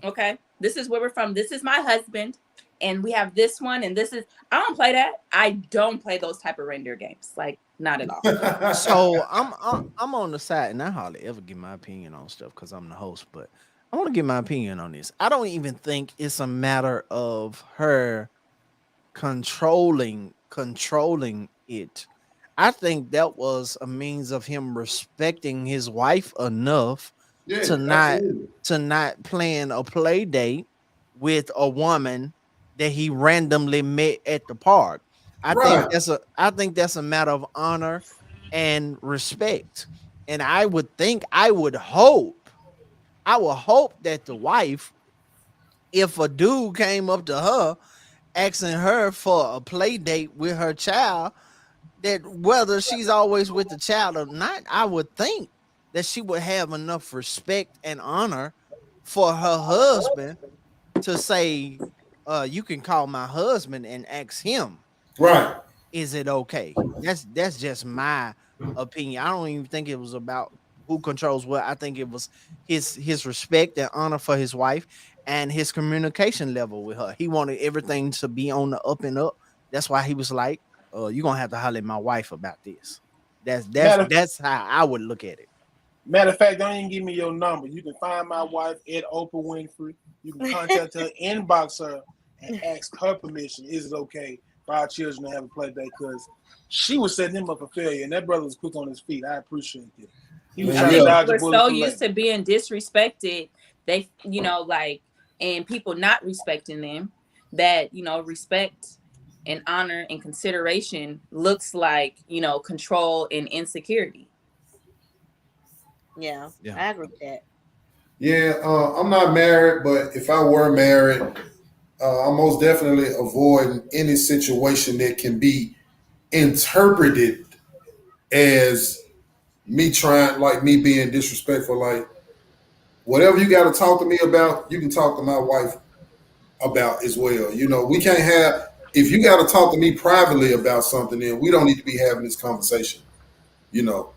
Okay. This is where we're from. This is my husband. And we have this one. And this is, I don't play that. I don't play those type of reindeer games. Like, not at all. So I'm on the side, and I hardly ever give my opinion on stuff because I'm the host. But I want to give my opinion on this. I don't even think it's a matter of her controlling it. I think that was a means of him respecting his wife enough Yeah, to not absolutely. plan a play date with a woman that he randomly met at the park. Right. I think that's a matter of honor and respect. And I would hope that the wife, if a dude came up to her asking her for a play date with her child, that whether she's always with the child or not, I would think that she would have enough respect and honor for her husband to say, you can call my husband and ask him, Right. is it okay? That's just my opinion. I don't even think it was about who controls what. I think it was his respect and honor for his wife and his communication level with her. He wanted everything to be on the up and up. That's why he was like, you're gonna have to holler at my wife about this. Matter That's how I would look at it. Matter of fact, don't even give me your number. You can find my wife at Oprah Winfrey. You can contact her, inbox her, and ask her permission. Is it okay for our children to have a play date? Because she was setting him up for failure, and that brother was quick on his feet. I appreciate that. He was I Man, trying to think yeah. dodge people a are bullet so for used less. to being disrespected, they, you know, like, and people not respecting them, that, you know, respect and honor and consideration looks like, you know, control and insecurity. yeah, Yeah. I agree with that. Yeah, I'm not married, but if I were married, I'm most definitely avoiding any situation that can be interpreted as me trying, like me being disrespectful. Like whatever you got to talk to me about, you can talk to my wife about as well. You know, we can't have. If you got to talk to me privately about something, then we don't need to be having this conversation. You know,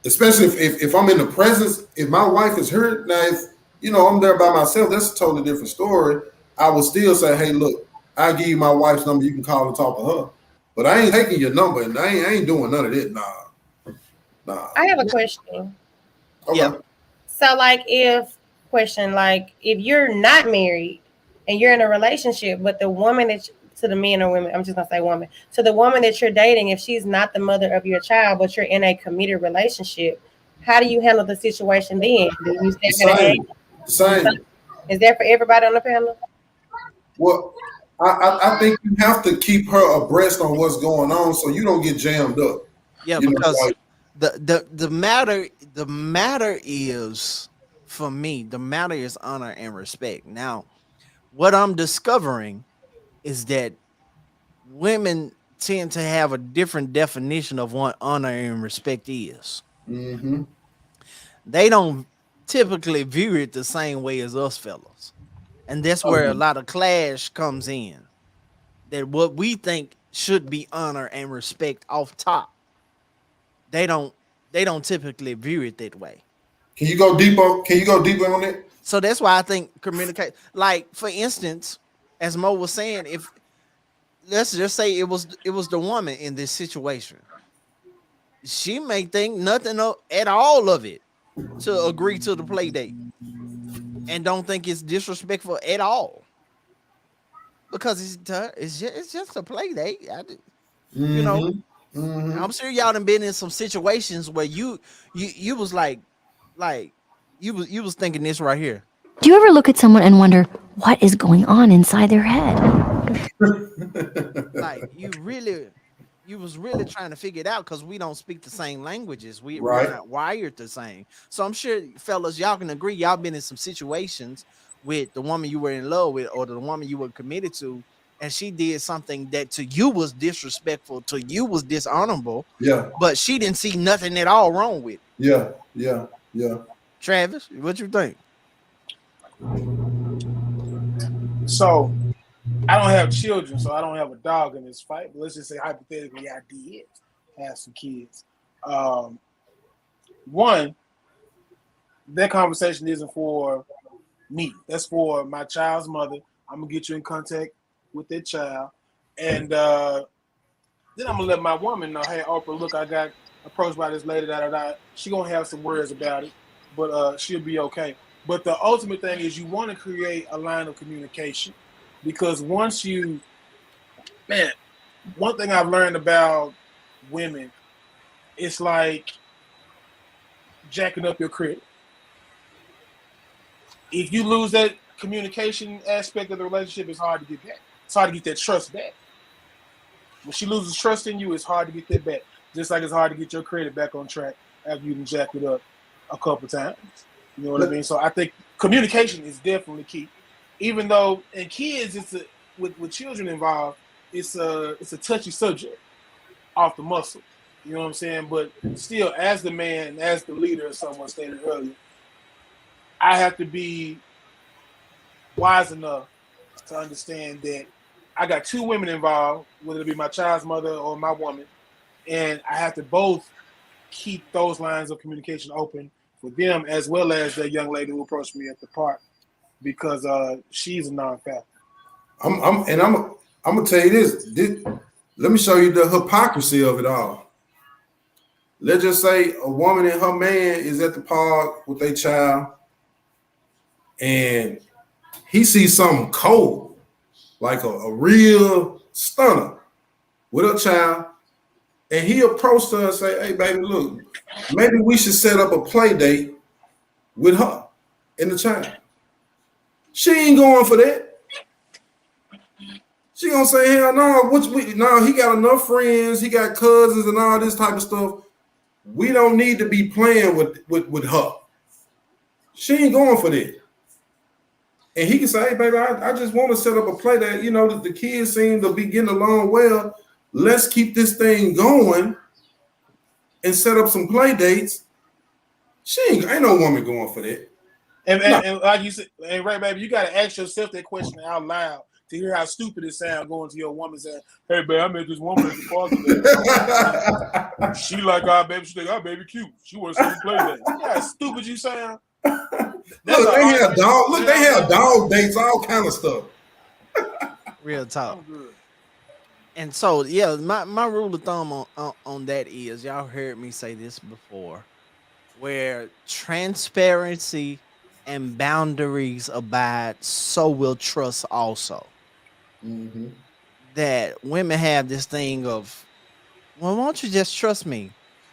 especially if I'm in the presence, if my wife is hurt, now if I'm there by myself, that's a totally different story. I would still say, hey, look, I'll give you my wife's number, you can call and talk to her. But I ain't taking your number and I ain't doing none of that. Nah. I have a question. Yeah. Okay. So, like, if you're not married and you're in a relationship, but the woman to the men or women, I'm just gonna say woman, to the woman that you're dating, if she's not the mother of your child, but you're in a committed relationship, how do you handle the situation then? Do you The still gonna ask? same. The same. Is that for everybody on the panel? Well, I think you have to keep her abreast on what's going on so you don't get jammed up. Yeah, You know, because like the matter is, for me, the matter is honor and respect. Now, what I'm discovering is that women tend to have a different definition of what honor and respect is. mm-hmm. They don't typically view it the same way as us fellas. And that's Oh, where a yeah. lot of clash comes in. That what we think should be honor and respect off top, they don't they don't typically view it that way. Can you go deeper? Can you go deeper on it? So that's why I think communicate, like for instance, as Mo was saying, if let's just say it was the woman in this situation, she may think nothing at all of it to agree to the play date and don't think it's disrespectful at all because it's just a play date. You know, Mm-hmm. Mm-hmm. I'm sure y'all done been in some situations where you was like you was thinking this right here. Do you ever look at someone and wonder what is going on inside their head? Like you was really trying to figure it out because we don't speak the same languages. We're Right. not wired the same. So I'm sure, fellas, y'all can agree. Y'all been in some situations with the woman you were in love with or the woman you were committed to, and she did something that to you was disrespectful, to you was dishonorable, Yeah. but she didn't see nothing at all wrong with it. Yeah. Yeah. Yeah. Travis, what you think? So I don't have children, so I don't have a dog in this fight. But let's just say hypothetically, I did have some kids. One, that conversation isn't for me. That's for my child's mother. I'm gonna get you in contact with that child, and then I'm gonna let my woman know, hey, Oprah, look, I got approached by this lady. She gonna have some words about it, but she'll be okay. But the ultimate thing is you want to create a line of communication because once you, man, one thing I've learned about women, it's like jacking up your credit. If you lose that communication aspect of the relationship, it's hard to get back. It's hard to get that trust back. When she loses trust in you, it's hard to get that back. Just like it's hard to get your credit back on track after you can jack it up a couple times. You know what I mean? So I think communication is definitely key. Even though in kids, with children involved, it's a touchy subject off the muscle. You know what I'm saying? But still, as the man, as the leader, as someone stated earlier, I have to be wise enough to understand that I got two women involved, whether it be my child's mother or my woman, and I have to both keep those lines of communication open for them as well as the young lady who approached me at the park because she's a non-factor. I'm gonna tell you this. Let me show you the hypocrisy of it all. Let's just say a woman and her man is at the park with their child, and he sees something cold, like a real stunner with a child, and he approached her and say, "Hey, baby, look, maybe we should set up a play date with her and the child." She ain't going for that. She gonna say, "Hell no, no, he got enough friends, he got cousins and all this type of stuff. We don't need to be playing with her." She ain't going for that. And he can say, hey, baby, I just want to set up a play that, the kids seem to be getting along well. Let's keep this thing going and set up some play dates. She ain't no woman going for that. And like you said, and right, baby, you got to ask yourself that question out loud to hear how stupid it sounds going to your woman saying, hey, babe, I met this woman at the park today. She like our baby. She think our baby cute. She want to see me play that. Yeah, stupid you sound. Look, they have dog dates, all kind of stuff. Real talk. And so, yeah, my rule of thumb on that is, y'all heard me say this before, where transparency and boundaries abide, so will trust also. Mm-hmm. That women have this thing of, well, won't you just trust me?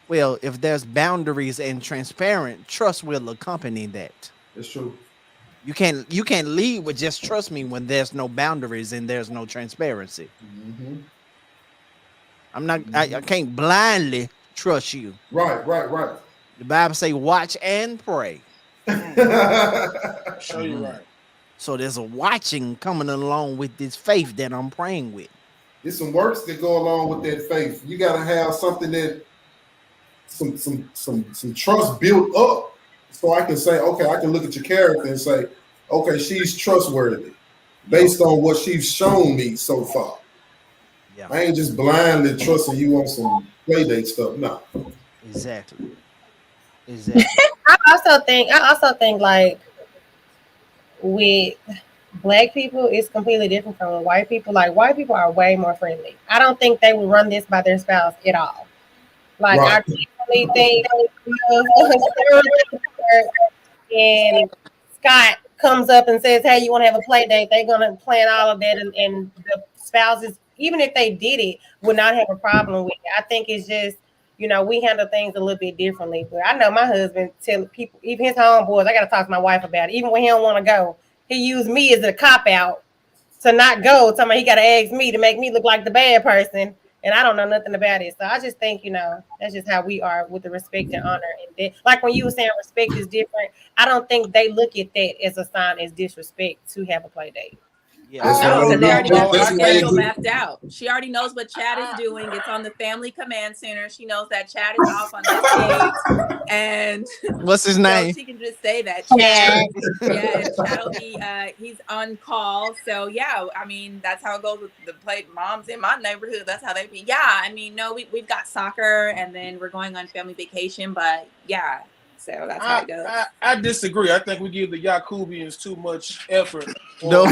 Well, if there's boundaries and transparent, trust will accompany that. It's true. You can't lead with just trust me when there's no boundaries and there's no transparency. Mm-hmm. I can't blindly trust you. Right. The Bible say watch and pray. Show you right. So there's a watching coming along with this faith that I'm praying with. There's some works that go along with that faith. You gotta have something that some trust built up. So I can say, okay, I can look at your character and say, okay, she's trustworthy based on what she's shown me so far. Yeah. I ain't just blindly trusting you on some play date stuff. No. Exactly. I also think like with Black people, it's completely different from white people. Like white people are way more friendly. I don't think they would run this by their spouse at all. Like right. I definitely think and Scott comes up and says, hey, you want to have a play date, they're going to plan all of that, and the spouses, even if they did it, would not have a problem with it. I think it's just, we handle things a little bit differently. But I know my husband tell people, even his homeboys, I got to talk to my wife about it. Even when he don't want to go, he used me as a cop-out to not go. Tell me he got to ask me to make me look like the bad person. And I don't know nothing about it. So I just think, that's just how we are with the respect and honor. And like when you were saying respect is different, I don't think they look at that as a sign as disrespect to have a play date. Yeah. No, because they already got their schedule mapped out. She already knows what Chad is doing. It's on the family command center. She knows that Chad is off on this date. And what's his name? She can just say that. Chad. Yeah, and Chad will be he's on call. So yeah, I mean that's how it goes with the play moms in my neighborhood. That's how they be. Yeah, I mean, no, we've got soccer and then we're going on family vacation, but yeah. So that's how it goes. I disagree. I think we give the Yakubians too much effort. The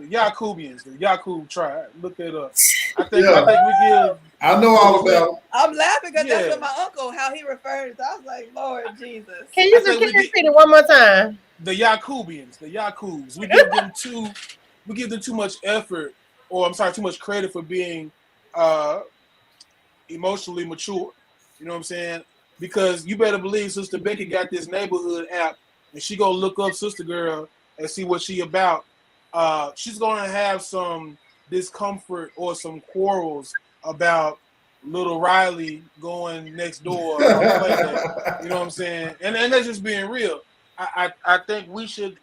Yakubians, the Yakub tribe. Look that up. I think we give. I know all about it. I'm laughing because that's what my uncle, how he refers. I was like, Lord Jesus. Can you repeat it one more time? The Yakubians, the Yakubs. We give them too much effort, or I'm sorry, too much credit for being emotionally mature. You know what I'm saying? Because you better believe Sister Becky got this neighborhood app, and she gonna look up Sister Girl and see what she about. She's gonna have some discomfort or some quarrels about little Riley going next door. You know what I'm saying? And that's just being real. I think we should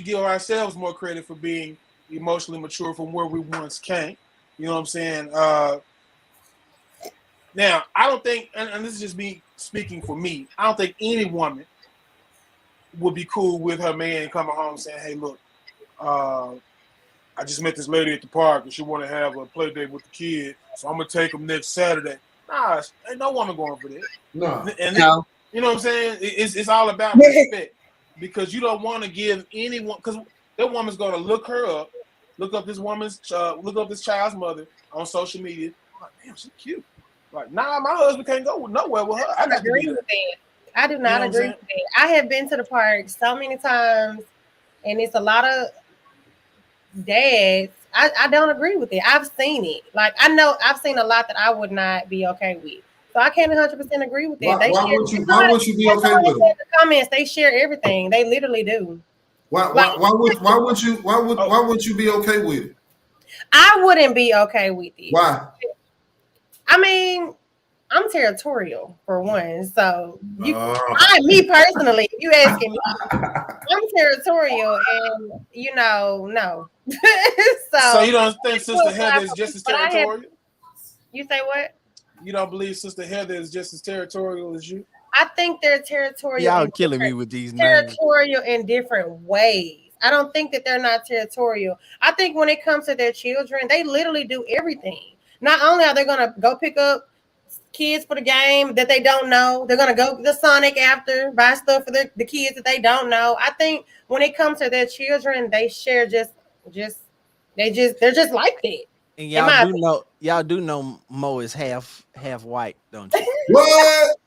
give ourselves more credit for being emotionally mature from where we once came. You know what I'm saying? Now, I don't think, and this is just me speaking for me, I don't think any woman would be cool with her man coming home saying, hey, look, I just met this lady at the park and she want to have a play date with the kid, so I'm going to take them next Saturday. Nah, ain't no woman going for that. No. And no. You know what I'm saying? It's all about respect, because you don't want to give anyone, because that woman's going to look her up, look up this child's mother on social media. I'm like, damn, she's cute. Like, nah, my husband can't go nowhere with her. I got agree with that. I do not agree with that. I have been to the park so many times, and it's a lot of dads. I don't agree with it. I've seen it. Like, I know I've seen a lot that I would not be okay with. So I can't 100% agree with that. Why would you be okay with it? In the comments, they share everything. They literally do. Why would you be okay with it? I wouldn't be okay with it. Why? I mean, I'm territorial for one. So Oh. me personally, if you asking me, I'm territorial, and no. So So you don't think Sister Heather is just as but I have. territorial? You say what? You don't believe Sister Heather is just as territorial as you? I think they're territorial. Y'all killing me with these names. Territorial in different ways. I don't think that they're not territorial. I think when it comes to their children, they literally do everything. Not only are they gonna go pick up kids for the game that they don't know, they're gonna go to Sonic after, buy stuff for the kids that they don't know. I think when it comes to their children, they share they're just like that. And In my y'all do know Mo is half white, don't you? What?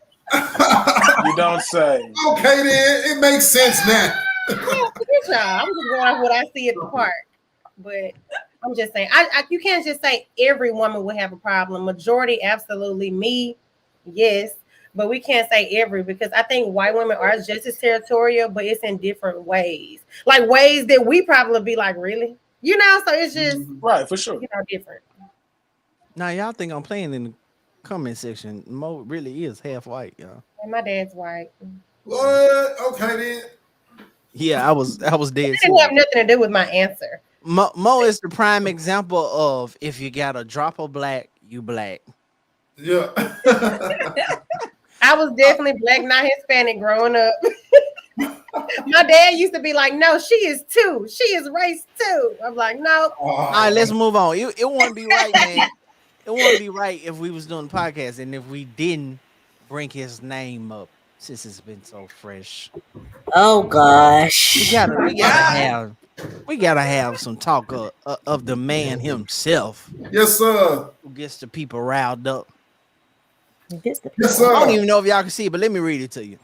You don't say. Okay, then it makes sense now. Yeah, good job. I'm just going off what I see at the park. But I'm just saying, you can't just say every woman would have a problem. Majority, absolutely. Me, yes. But we can't say every, because I think white women are just as territorial, but it's in different ways. Like ways that we probably be like, really? So it's just Right, for sure. Different. Now y'all think I'm playing in the comment section. Mo really is half white, y'all. And my dad's white. What? Okay, then. Yeah, I was dead. It didn't have nothing to do with my answer. Mo is the prime example of if you got a drop of black, you black. Yeah. I was definitely black, not Hispanic growing up. My dad used to be like, no, she is too. She is race too. I'm like, no. All right, let's move on. It wouldn't be right, man. It wouldn't be right if we was doing podcast and if we didn't bring his name up since it's been so fresh. Oh gosh. We gotta have some talk of the man himself. Yes, sir. Who gets the people riled up. Yes, sir. I don't even know if y'all can see it, but let me read it to you.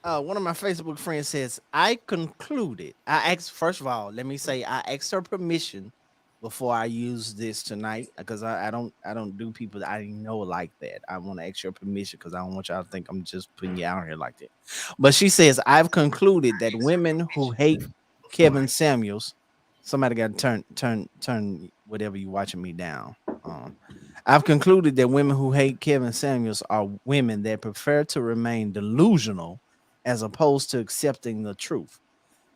One of my Facebook friends says, I concluded. First of all, let me say I asked her permission before I use this tonight, because I don't do people that I know like that. I want to ask your permission because I don't want y'all to think I'm just putting you out here like that. But she says, I've concluded that women who hate Kevin Samuels, somebody got to turn whatever you watching me down. I've concluded that women who hate Kevin Samuels are women that prefer to remain delusional as opposed to accepting the truth.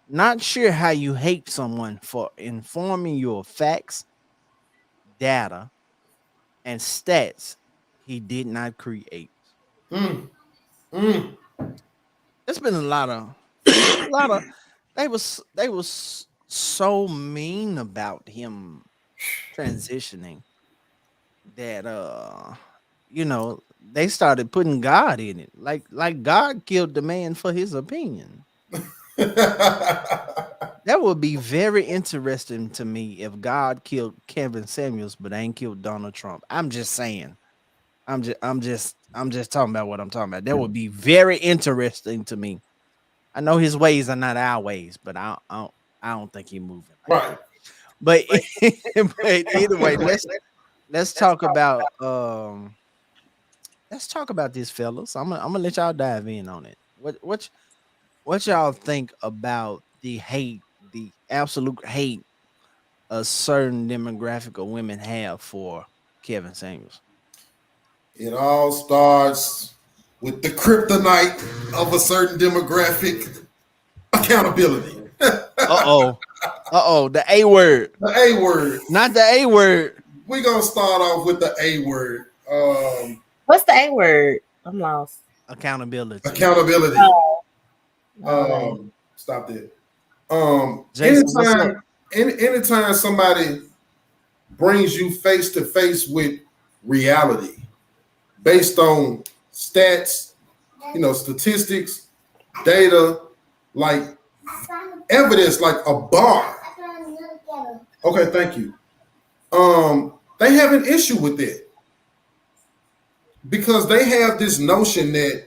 Not sure how you hate someone for informing you of facts, data, and stats he did not create. There's been a lot of they was so mean about him transitioning that they started putting God in it. Like God killed the man for his opinion. That would be very interesting to me if God killed Kevin Samuels but ain't killed Donald Trump. I'm just saying. I'm just talking about what I'm talking about. That would be very interesting to me. I know his ways are not our ways, but I don't think he's moving. Right. But anyway, let's talk about this, fellas. I'm gonna let y'all dive in on it. What y'all think about the hate, the absolute hate a certain demographic of women have for Kevin Samuels? It all starts with the kryptonite of a certain demographic: accountability. The A word. The A word. Not the A word. We're gonna start off with the A word. What's the A word? I'm lost. Accountability. Accountability. Stop that. Jason, anytime somebody brings you face to face with reality based on stats, statistics, data, like evidence, like a bar. Okay, thank you. They have an issue with it because they have this notion that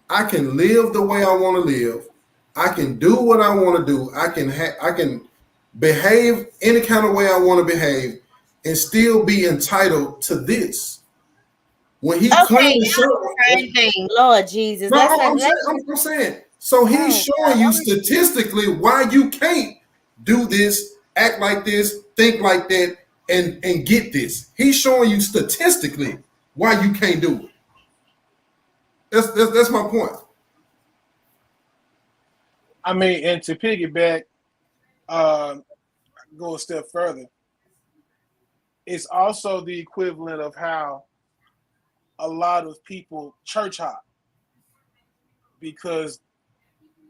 I can live the way I want to live. I can do what I want to do. I can behave any kind of way I want to behave and still be entitled to this. When he clearly showed, Lord Jesus, no, I'm saying. So he's showing you statistically why you can't do this, act like this, think like that, and get this. He's showing you statistically why you can't do it. That's my point. I mean, and to piggyback, go a step further, it's also the equivalent of how a lot of people church hop because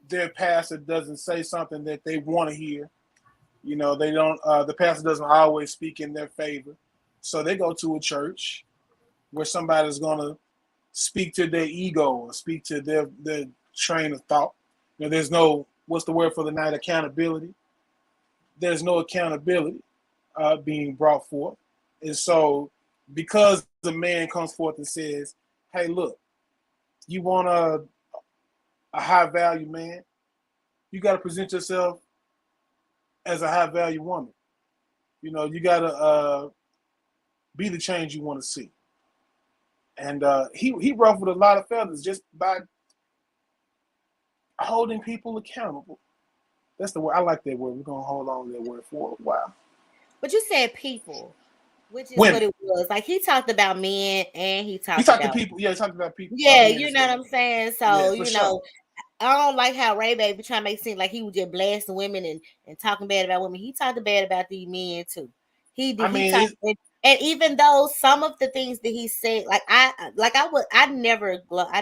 their pastor doesn't say something that they want to hear. You know, they don't. The pastor doesn't always speak in their favor, so they go to a church where somebody's going to speak to their ego or speak to their train of thought. You know, there's no, what's the word for the night? Accountability. There's no accountability being brought forth. And so because the man comes forth and says, hey, look, you want a high value man, you got to present yourself as a high value woman. You know, you got to be the change you want to see. And he ruffled a lot of feathers just by holding people accountable. That's the word. I like that word. We're going to hold on to that word for a while. But you said people, which is Women. what it was. Like he talked about men and he talked to about people. Yeah, he talked about people. Yeah, you know what I'm saying? So, Yeah, for know, I don't like how Ray Baby trying to make it seem like he was just blasting women and talking bad about women. He talked bad about these men too. He did. I mean, he talked, and even though some of the things that he said, I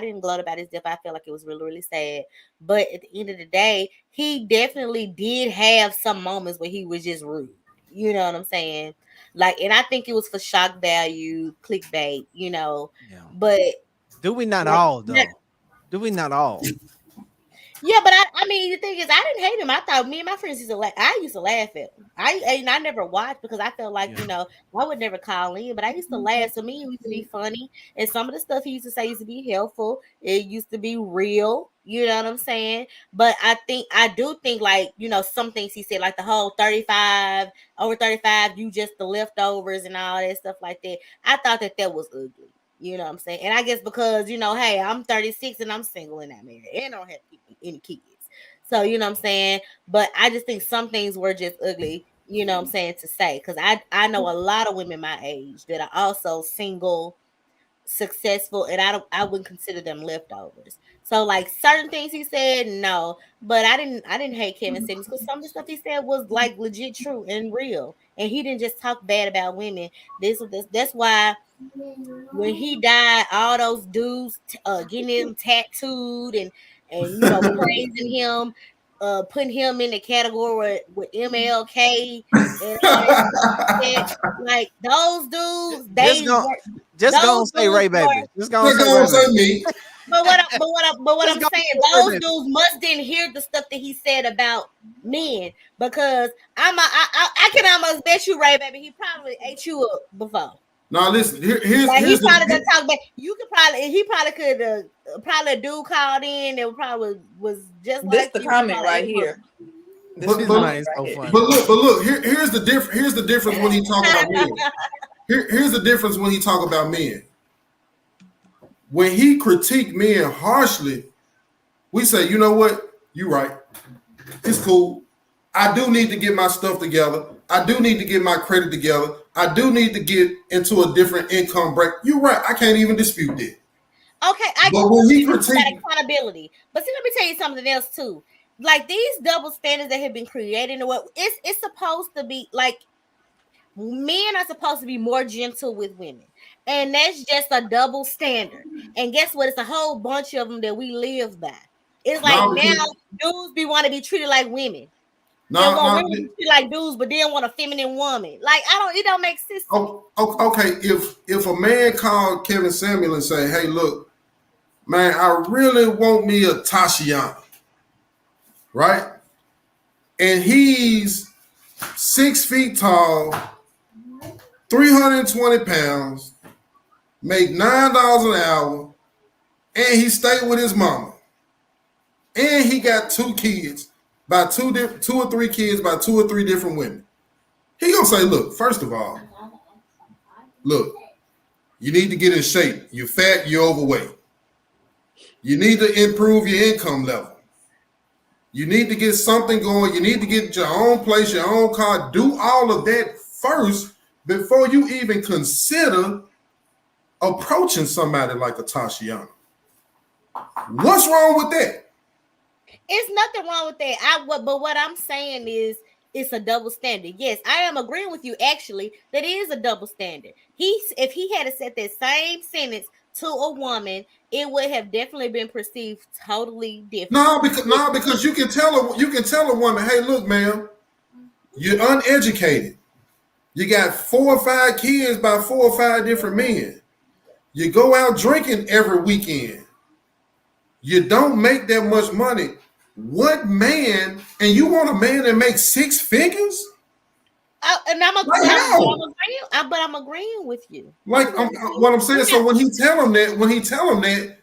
didn't gloat about his death. I felt like it was really, really sad. But at the end of the day, he definitely did have some moments where he was just rude. You know what I'm saying? Like, and I think it was for shock value, clickbait, you know. Yeah. But do we not all though? Do we not all? Yeah, but I mean, the thing is, I didn't hate him. I thought me and my friends used to laugh. I used to laugh at him. I never watched because I felt like, I would never call in, but I used to laugh. So me, it used to be funny. And some of the stuff he used to say used to be helpful. It used to be real. You know what I'm saying? But I do think like, some things he said, like the whole 35, over 35, you just the leftovers and all that stuff like that. I thought that was ugly. You know what I'm saying? And I guess because, hey, I'm 36 and I'm single and not married and I don't have any kids. So, you know what I'm saying? But I just think some things were just ugly, you know what I'm saying, to say. Because I know a lot of women my age that are also single, successful, and I wouldn't consider them leftovers. So like certain things he said, no. But I didn't hate Kevin Samuels because some of the stuff he said was like legit true and real. And he didn't just talk bad about women. That's why when he died, all those dudes getting him tattooed and praising him, putting him in the category with MLK and all that stuff. Like those dudes, just gonna say Ray Baby. Just gonna say me. But what I'm saying, those dudes must didn't hear the stuff that he said about men because I can almost bet you, Ray Baby, he probably ate you up before. Now listen, here's he probably gonna talk back. He probably could probably a dude called in that probably was just this like the comment right here. But look, here's the difference. Here's the difference when he talk about men. Here's the difference when he talk about men. When he critique men harshly, we say, you know what? You right. It's cool. I do need to get my stuff together. I do need to get my credit together. I do need to get into a different income break. You're right. I can't even dispute that. Okay, but when he critiques that accountability. But see, let me tell you something else too. Like these double standards that have been created, it's supposed to be like men are supposed to be more gentle with women, and that's just a double standard. And guess what? It's a whole bunch of them that we live by. It's like now dudes want to be treated like women. They want women to be treated like dudes, but they don't want a feminine woman. Like it don't make sense. Okay, if a man called Kevin Samuel and say, "Hey, look, man, I really want me a Tashiana," right? And he's 6 feet tall, 320 pounds, make $9 an hour, and he stayed with his mama. And he got 2 kids by 2 or 3 kids by 2 or 3 different women. He gonna say, look, first of all, look, you need to get in shape. You're fat, you're overweight. You need to improve your income level. You need to get something going. You need to get your own place, your own car. Do all of that first before you even consider approaching somebody like a Tashiana. What's wrong with that? It's nothing wrong with that. But what I'm saying is it's a double standard. Yes, I am agreeing with you actually that it is a double standard. If he had said that same sentence to a woman, it would have definitely been perceived totally different. Because you can tell a woman, hey, look, ma'am, you're uneducated. You got 4 or 5 kids by 4 or 5 different men. You go out drinking every weekend. You don't make that much money. What man, and you want a man that makes 6 figures? And I'm agreeing, but I'm agreeing with you. Like what I'm saying. So when he tell him that,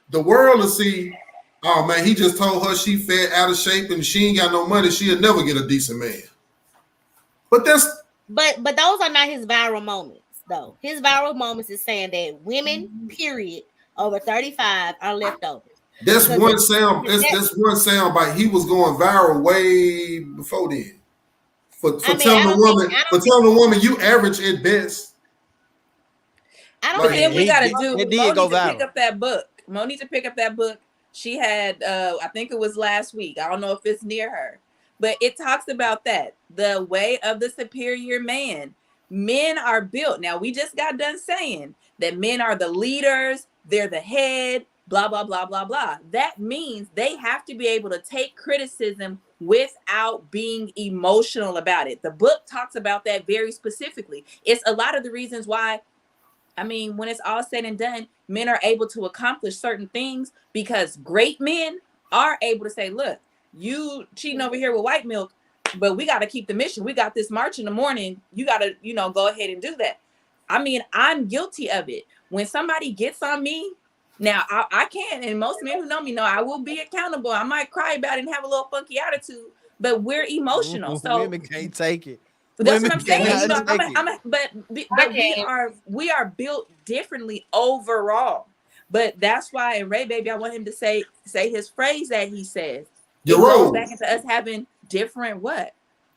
the world will see, oh man, he just told her she fat, out of shape, and she ain't got no money. She'll never get a decent man. But those are not his viral moments, though. His viral moments is saying that women, period, over 35 are leftovers. That's one sound. That's one sound bite. He was going viral way before then. For telling a woman you average at best. I don't think we gotta do. Mo needs to pick up that book. Mo needs to pick up that book. She had, I think it was last week. I don't know if it's near her, but it talks about that. The way of the superior man. Men are built. Now we just got done saying that men are the leaders. They're the head. Blah blah blah blah blah. That means they have to be able to take criticism without being emotional about it. The book talks about that very specifically. It's a lot of the reasons why, I mean, when it's all said and done, men are able to accomplish certain things because great men are able to say, look, you cheating over here with white milk, but we got to keep the mission. We got this march in the morning. You got to, go ahead and do that. I mean, I'm guilty of it. When somebody gets on me, now I can, and most men who know me know I will be accountable. I might cry about it and have a little funky attitude, but we're emotional. So women can't take it. That's what I'm saying. But we are built differently overall. But that's why, and Ray Baby, I want him to say his phrase that he says. It goes back into us having different what?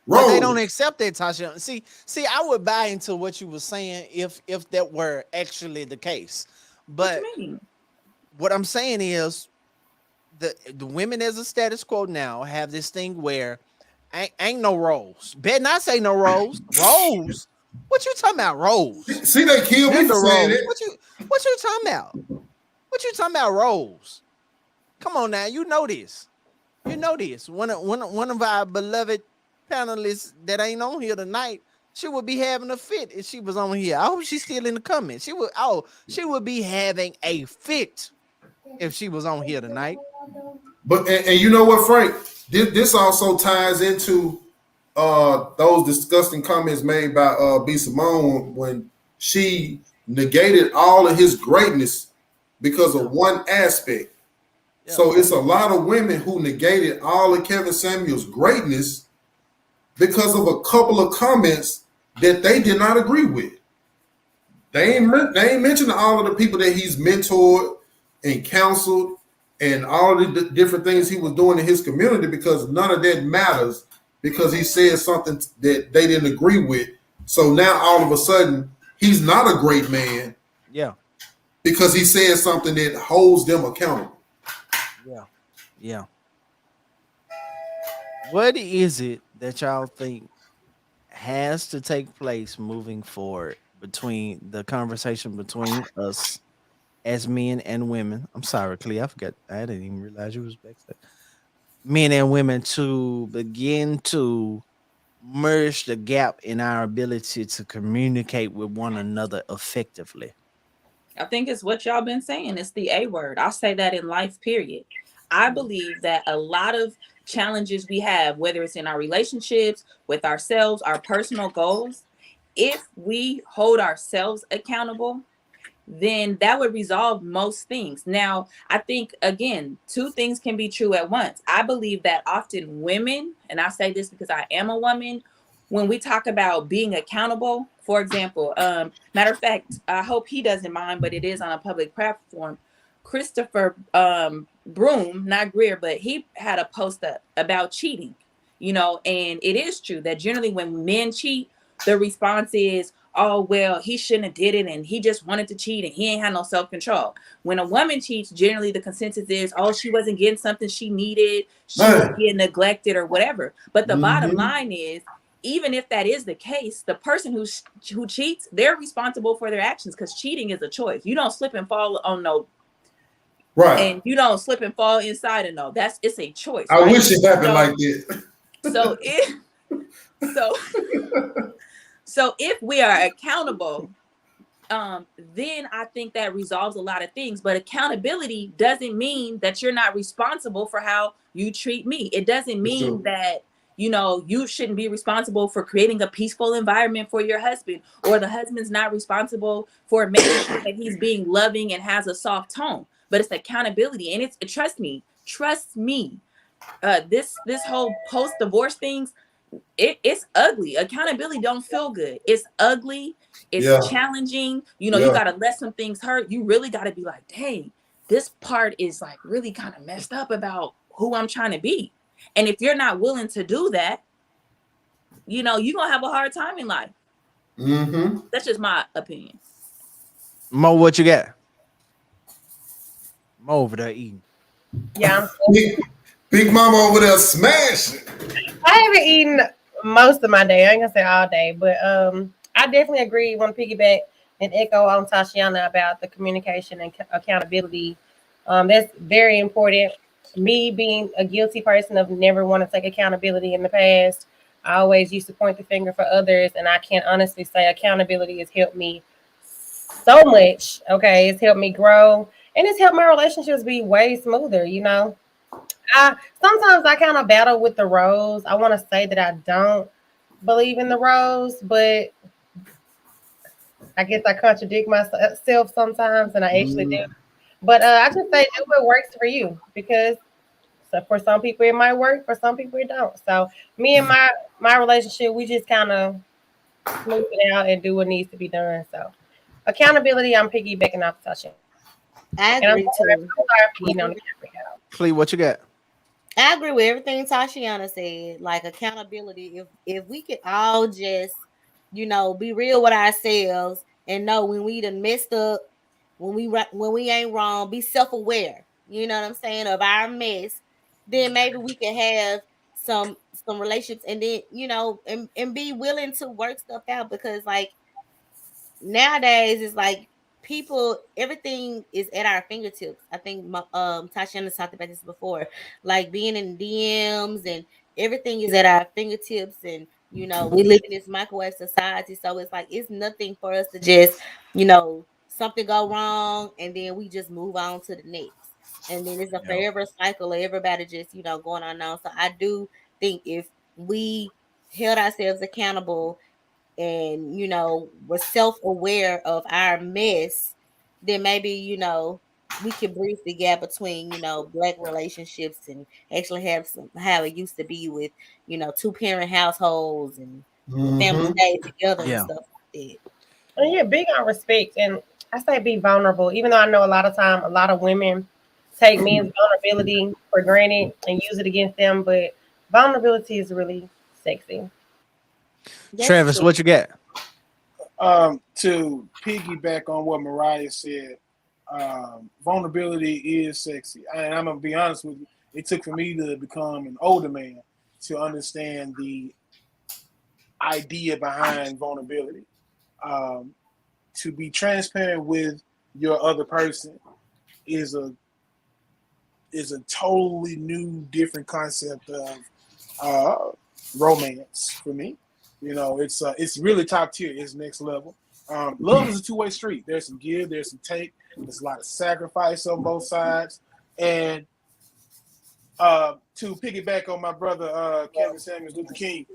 But they don't accept that, Tasha. See, I would buy into what you were saying if that were actually the case. But what I'm saying is the women as a status quo now have this thing where ain't no roles. Better not say no roles. Roles? What you talking about? Roles? See, they kill me for saying it. What you talking about? What you talking about? Roles? Come on now, you know this. You know this. One of our beloved panelists that ain't on here tonight, she would be having a fit if she was on here. I hope she's still in the comments. She would be having a fit if she was on here tonight. But and you know what, Frank? This also ties into those disgusting comments made by B. Simone when she negated all of his greatness because of one aspect. Yeah. So it's a lot of women who negated all of Kevin Samuel's greatness because of a couple of comments that they did not agree with. They ain't mentioning all of the people that he's mentored and counseled and all of the different things he was doing in his community, because none of that matters because he said something that they didn't agree with. So now all of a sudden he's not a great man. Yeah. Because he said something that holds them accountable. Yeah. Yeah. What is it that y'all think has to take place moving forward between the conversation between us as men and women? I'm sorry, Clea, I forgot. I didn't even realize you was backstage. Men and women to begin to merge the gap in our ability to communicate with one another effectively. I think it's what y'all been saying. It's the A word. I'll say that in life, period. I believe that a lot of challenges we have, whether it's in our relationships, with ourselves, our personal goals, if we hold ourselves accountable, then that would resolve most things. Now, I think, again, two things can be true at once. I believe that often women, and I say this because I am a woman, when we talk about being accountable, for example, matter of fact, I hope he doesn't mind, but it is on a public platform. Christopher Broom, not Greer, but he had a post up about cheating, and it is true that generally when men cheat, the response is, oh, well, he shouldn't have did it and he just wanted to cheat and he ain't had no self-control. When a woman cheats, generally the consensus is, oh, she wasn't getting something she needed, she was being neglected or whatever. But the bottom line is, even if that is the case, the person who cheats, they're responsible for their actions, because cheating is a choice. You don't slip and fall on no, Right. and you don't slip and fall inside of no. It's a choice. I right? wish it happened like that. So if we are accountable, then I think that resolves a lot of things. But accountability doesn't mean that you're not responsible for how you treat me. It doesn't mean that, you know, you shouldn't be responsible for creating a peaceful environment for your husband, or the husband's not responsible for making sure that he's being loving and has a soft tone. But it's accountability, and trust me. This whole post-divorce things, it's ugly. Accountability don't feel good. It's ugly. It's challenging. You know, you got to let some things hurt. You really got to be like, dang, this part is like really kind of messed up about who I'm trying to be. And if you're not willing to do that, you know, you're going to have a hard time in life. That's just my opinion. Mo, what you got? Mo over there eating. Yeah. Big Mama over there smashing. I haven't eaten most of my day. I ain't gonna say all day, but I definitely agree. Want to piggyback and echo on Tashiana about the communication and accountability. That's very important. Me being a guilty person of never want to take accountability in the past, I always used to point the finger for others, and I can honestly say accountability has helped me so much. Okay, it's helped me grow, and it's helped my relationships be way smoother. You know. Sometimes I kind of battle with the rose. I want to say that I don't believe in the rose, but I guess I contradict myself sometimes, and I actually do. But I just say do what works for you, because for some people it might work, for some people it don't. So me and my relationship, we just kind of smooth it out and do what needs to be done. So accountability, I'm piggybacking off Tasha. I agree too. Clee, what you got? I agree with everything Tashiana said. Like accountability, if we could all just, you know, be real with ourselves and know when we done messed up, when we ain't wrong, be self-aware, you know what I'm saying, of our mess, then maybe we can have some relationships, and then, you know, and be willing to work stuff out, because like nowadays it's like everything is at our fingertips. I think Tashiana talked about this before, like being in DMs and everything is at our fingertips, and you know, we live in this microwave society, so it's like it's nothing for us to just, you know, something go wrong and then we just move on to the next, and then it's a forever cycle of everybody just, you know, going on. So I do think if we held ourselves accountable and, you know, we're self-aware of our mess, then maybe, you know, we can bridge the gap between, you know, black relationships and actually have how it used to be with, you know, two-parent households and the family stayed together and stuff like that. And yeah, big on respect, and I say be vulnerable. Even though I know a lot of women take men's vulnerability for granted and use it against them, but vulnerability is really sexy. Travis, what you got? To piggyback on what Mariah said, vulnerability is sexy. And I'm gonna be honest with you, it took for me to become an older man to understand the idea behind vulnerability. To be transparent with your other person is a totally new, different concept of romance for me. You know, it's really top tier. It's next level. Love is a two-way street. There's some give, there's some take. There's a lot of sacrifice on both sides. And to piggyback on my brother Kevin Samuels Luther King,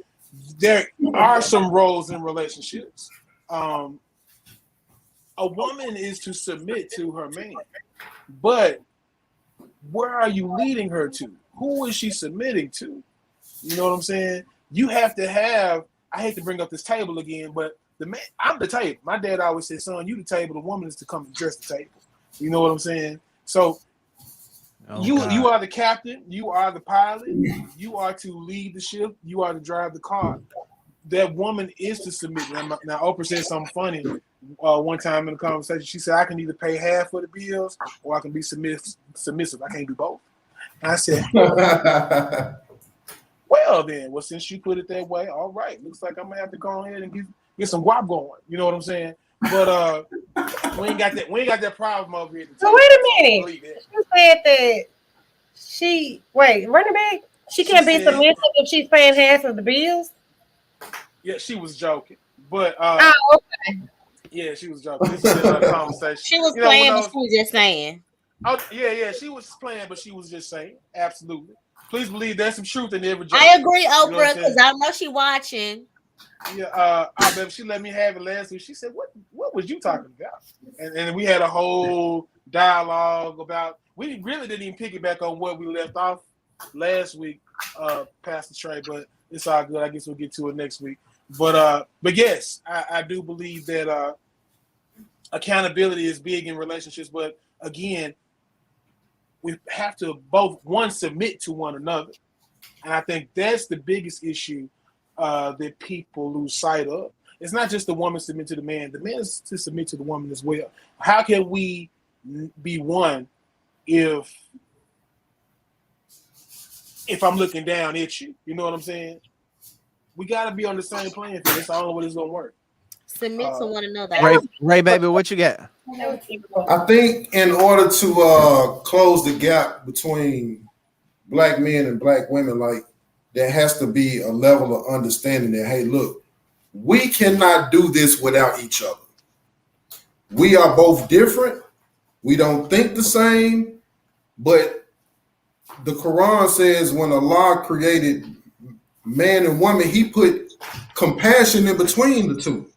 there are some roles in relationships. A woman is to submit to her man, but where are you leading her to? Who is she submitting to? You know what I'm saying? You have to have. I hate to bring up this table again, but the man, I'm the table. My dad always said, "Son, you the table. The woman is to come and dress the table." You know what I'm saying? So you are the captain. You are the pilot. You are to lead the ship. You are to drive the car. that woman is to submit. Now Oprah said something funny one time in the conversation. She said, "I can either pay half for the bills or I can be submissive. I can't do both." And I said, "Well, then, since you put it that way, all right. Looks like I'm gonna have to go ahead and get some guap going. You know what I'm saying?" But we ain't got that problem over here. So wait a minute. You said that running back. She can't be submissive if she's paying half of the bills. Yeah, she was joking, but okay. Yeah, she was joking. This is a conversation. She was playing, but she was just saying. Oh yeah, she was playing, but she was just saying. Absolutely. Please believe there's some truth in every joke. I agree, Oprah, because I know she watching. Yeah, I bet she let me have it last week. She said, "What was you talking about?" And we had a whole dialogue about. We really didn't even pick it back on what we left off last week, Pastor Trey. But it's all good. I guess we'll get to it next week. But yes, I do believe that accountability is big in relationships. But again, we have to both submit to one another, and I think that's the biggest issue that people lose sight of. It's not just the woman submit to the man is to submit to the woman as well. How can we be one if I'm looking down at you? You know what I'm saying? We got to be on the same playing field. That's the only way it's going to work. Submit to one another. Ray, baby, what you got? I think in order to close the gap between black men and black women, like, there has to be a level of understanding that, hey, look, we cannot do this without each other. We are both different. We don't think the same, but the Quran says when Allah created man and woman, he put compassion in between the two.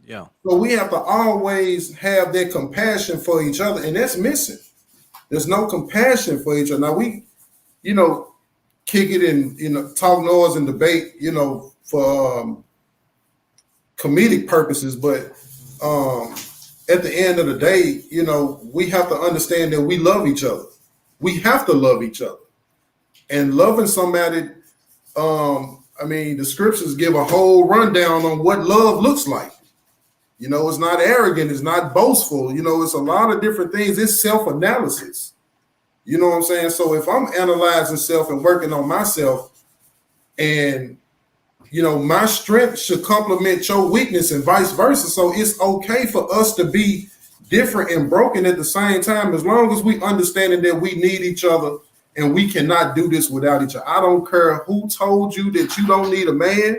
Yeah. So we have to always have that compassion for each other, and that's missing. There's no compassion for each other. Now we, kick it and talk noise and debate, for comedic purposes, but at the end of the day, we have to understand that we love each other. We have to love each other. And loving somebody, the scriptures give a whole rundown on what love looks like. It's not arrogant, it's not boastful, it's a lot of different things. It's self-analysis. You know what I'm saying? So if I'm analyzing self and working on myself, and my strength should complement your weakness and vice versa. So it's okay for us to be different and broken at the same time, as long as we understanding that we need each other and we cannot do this without each other. I don't care who told you that you don't need a man.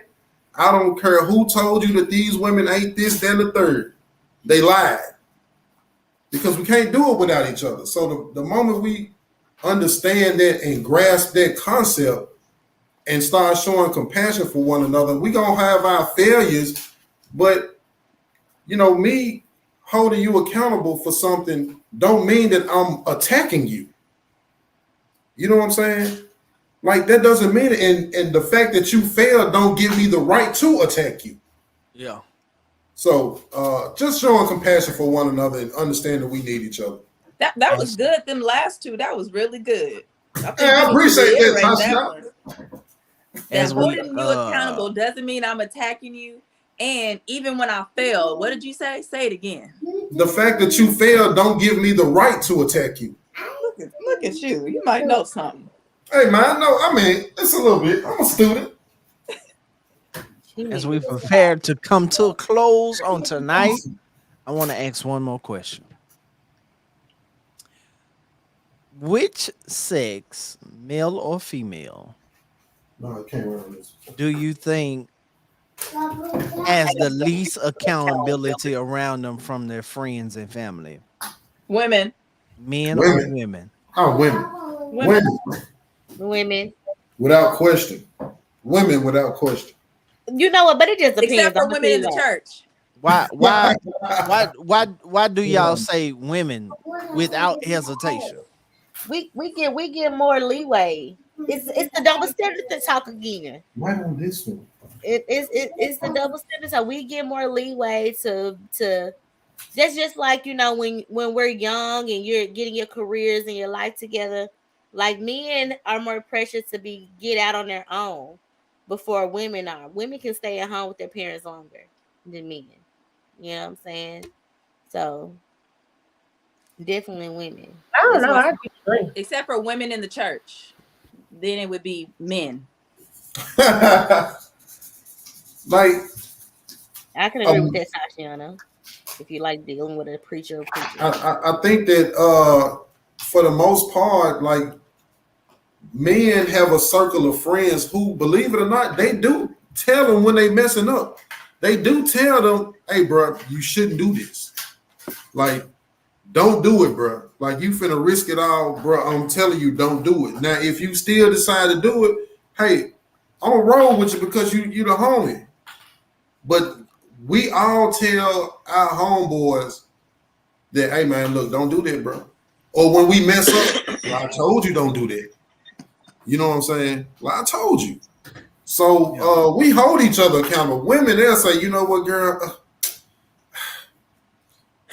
I don't care who told you that these women ain't this, then the third. They lied. Because we can't do it without each other. So the moment we understand that and grasp that concept and start showing compassion for one another, we gonna have our failures, but me holding you accountable for something don't mean that I'm attacking you. You know what I'm saying? Like, that doesn't mean it, and the fact that you failed don't give me the right to attack you. Yeah. So just showing compassion for one another and understand that we need each other. That was good. Them last two, that was really good. I appreciate that, Tasha. That holding you accountable doesn't mean I'm attacking you. And even when I fail, what did you say? Say it again. The fact that you failed don't give me the right to attack you. Look at you. You might know something. Hey, man, it's a little bit. I'm a student. As we prepare to come to a close on tonight, I want to ask one more question. Which sex, male or female, do you think has the least accountability around them from their friends and family? Women. Men or women? Oh, women. Without question. Women without question. You know what? But it just depends. Except for women in the church. Why do y'all say women without hesitation? We get more leeway. It's the double standard to talk again. Why on this one? It's the double standard. So we get more leeway to that's just like, when we're young and you're getting your careers and your life together, like, men are more precious to get out on their own. before women are. Women can stay at home with their parents longer than men. You know what I'm saying? So definitely women. I don't That's know. why I disagree. Except for women in the church. Then it would be men. Like, I can agree with um, that, Tatiana. If you like dealing with a preacher or I, preachers. I think that for the most part, like men have a circle of friends who, believe it or not, they do tell them when they messing up. They do tell them, "Hey, bro, you shouldn't do this. Like, don't do it, bro. Like, you finna risk it all, bro. I'm telling you, don't do it. Now, if you still decide to do it, hey, I'm gonna roll with you because you the homie. But we all tell our homeboys that, hey, man, look, don't do that, bro. Or when we mess up, well, I told you don't do that. You know what I'm saying? Well, I told you. So Yeah. we hold each other accountable. Women, they'll say, you know what, girl,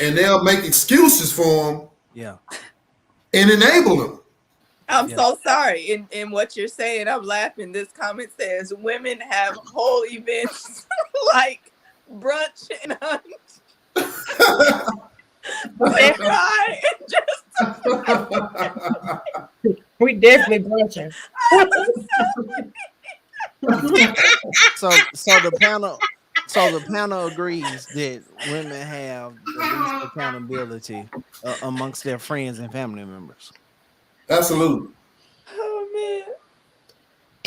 and they'll make excuses for them Yeah. and enable them. I'm Yeah. so sorry. In what you're saying, I'm laughing. This comment says women have whole events like brunch and they cry and We definitely brunching. So the panel agrees that women have the least accountability amongst their friends and family members. Absolutely. oh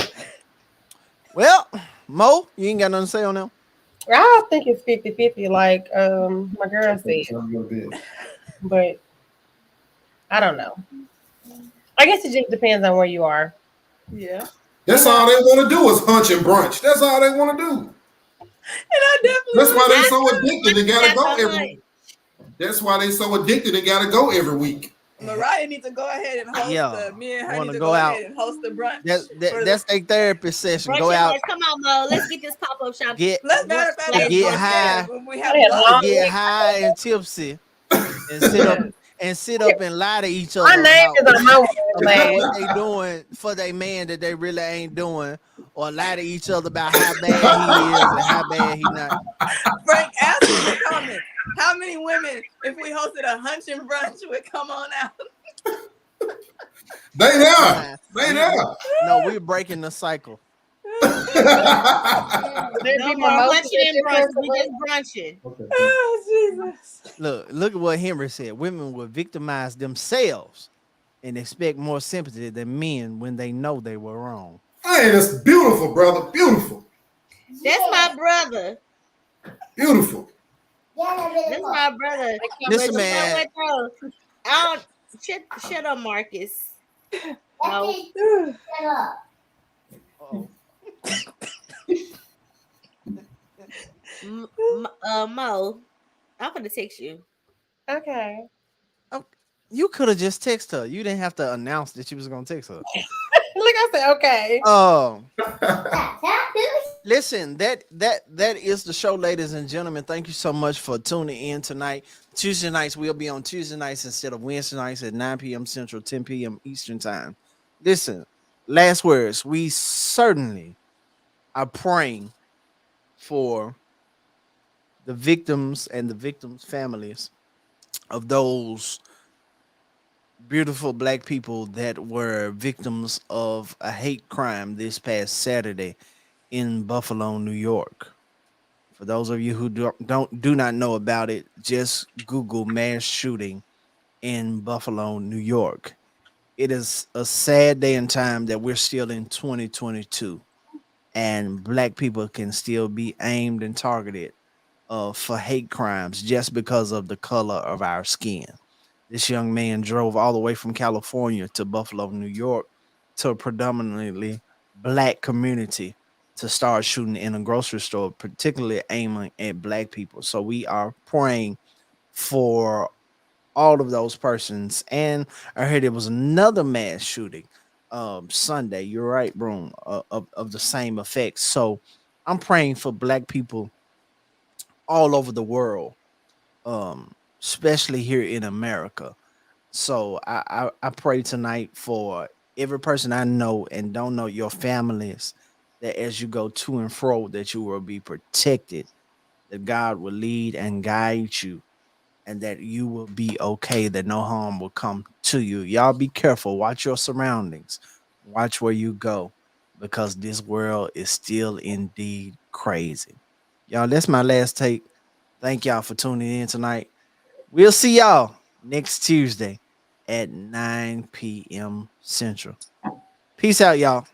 man. Well, Mo, you ain't got nothing to say on them. I think it's 50-50, like my girl said, but I don't know. I guess it just depends on where you are. Yeah. That's all they want to do is hunch and brunch. That's all they want to do. And I definitely That's why want they I so told addicted. They gotta you go not to hunt. every. That's why they so addicted. They gotta go every week. Mariah needs to go ahead and host Yeah, the me and her want need to to go go out. ahead and host the That, brunch that for the that's a therapy session. Brunch Go and out, brunch. Come on, Mo. Let's get this pop-up shop. get let's Brunch matter of fact, to let's place get do it. going. Yes, high, when we I have had a to lunch. long get week. high and tipsy, and Yes. sit up and lie to each My other name is on my about what last. they doing for their man that they really ain't doing, or lie to each other about how bad he is and how bad he not. Frank, ask in the comments how many women, if we hosted a hunch and brunch, would come on out. They there. Nah, They we there. no, we're breaking the cycle. There'd No be more mimosas hunching at and your brunch. We festival. just brunching. Oh, Jesus. Look at what Henry said. Women will victimize themselves and expect more sympathy than men when they know they were wrong. Hey, that's beautiful, brother. Beautiful. That's my brother. Beautiful. That's my brother. But Listen, you know man. what though? I don't shut up, Marcus. No. Uh-oh. Mo, I'm gonna text you. Okay. Oh, you could have just texted her. You didn't have to announce that you was gonna text her. Look, I said okay. Oh, listen, that is the show, ladies and gentlemen. Thank you so much for tuning in tonight. Tuesday nights we'll be on Tuesday nights instead of Wednesday nights at 9 p.m. Central, 10 p.m. Eastern time. Listen, last words. We certainly are praying for the victims and the victims' families of those beautiful black people that were victims of a hate crime this past Saturday in Buffalo, New York. For those of you who do not know about it, just Google mass shooting in Buffalo, New York. It is a sad day and time that we're still in 2022 and black people can still be aimed and targeted for hate crimes just because of the color of our skin. This young man drove all the way from California to Buffalo, New York, to a predominantly black community to start shooting in a grocery store, particularly aiming at black people. So we are praying for all of those persons. And I heard there was another mass shooting Sunday. You're right, Broom, of the same effect. So I'm praying for black people all over the world, especially here in America. So I pray tonight for every person I know and don't know, your families, that as you go to and fro, that you will be protected, that God will lead and guide you, and that you will be okay, that no harm will come to you. Y'all be careful. Watch your surroundings. Watch where you go, because this world is still indeed crazy. Y'all, that's my last take. Thank y'all for tuning in tonight. We'll see y'all next Tuesday at 9 p.m. Central. Peace out, y'all.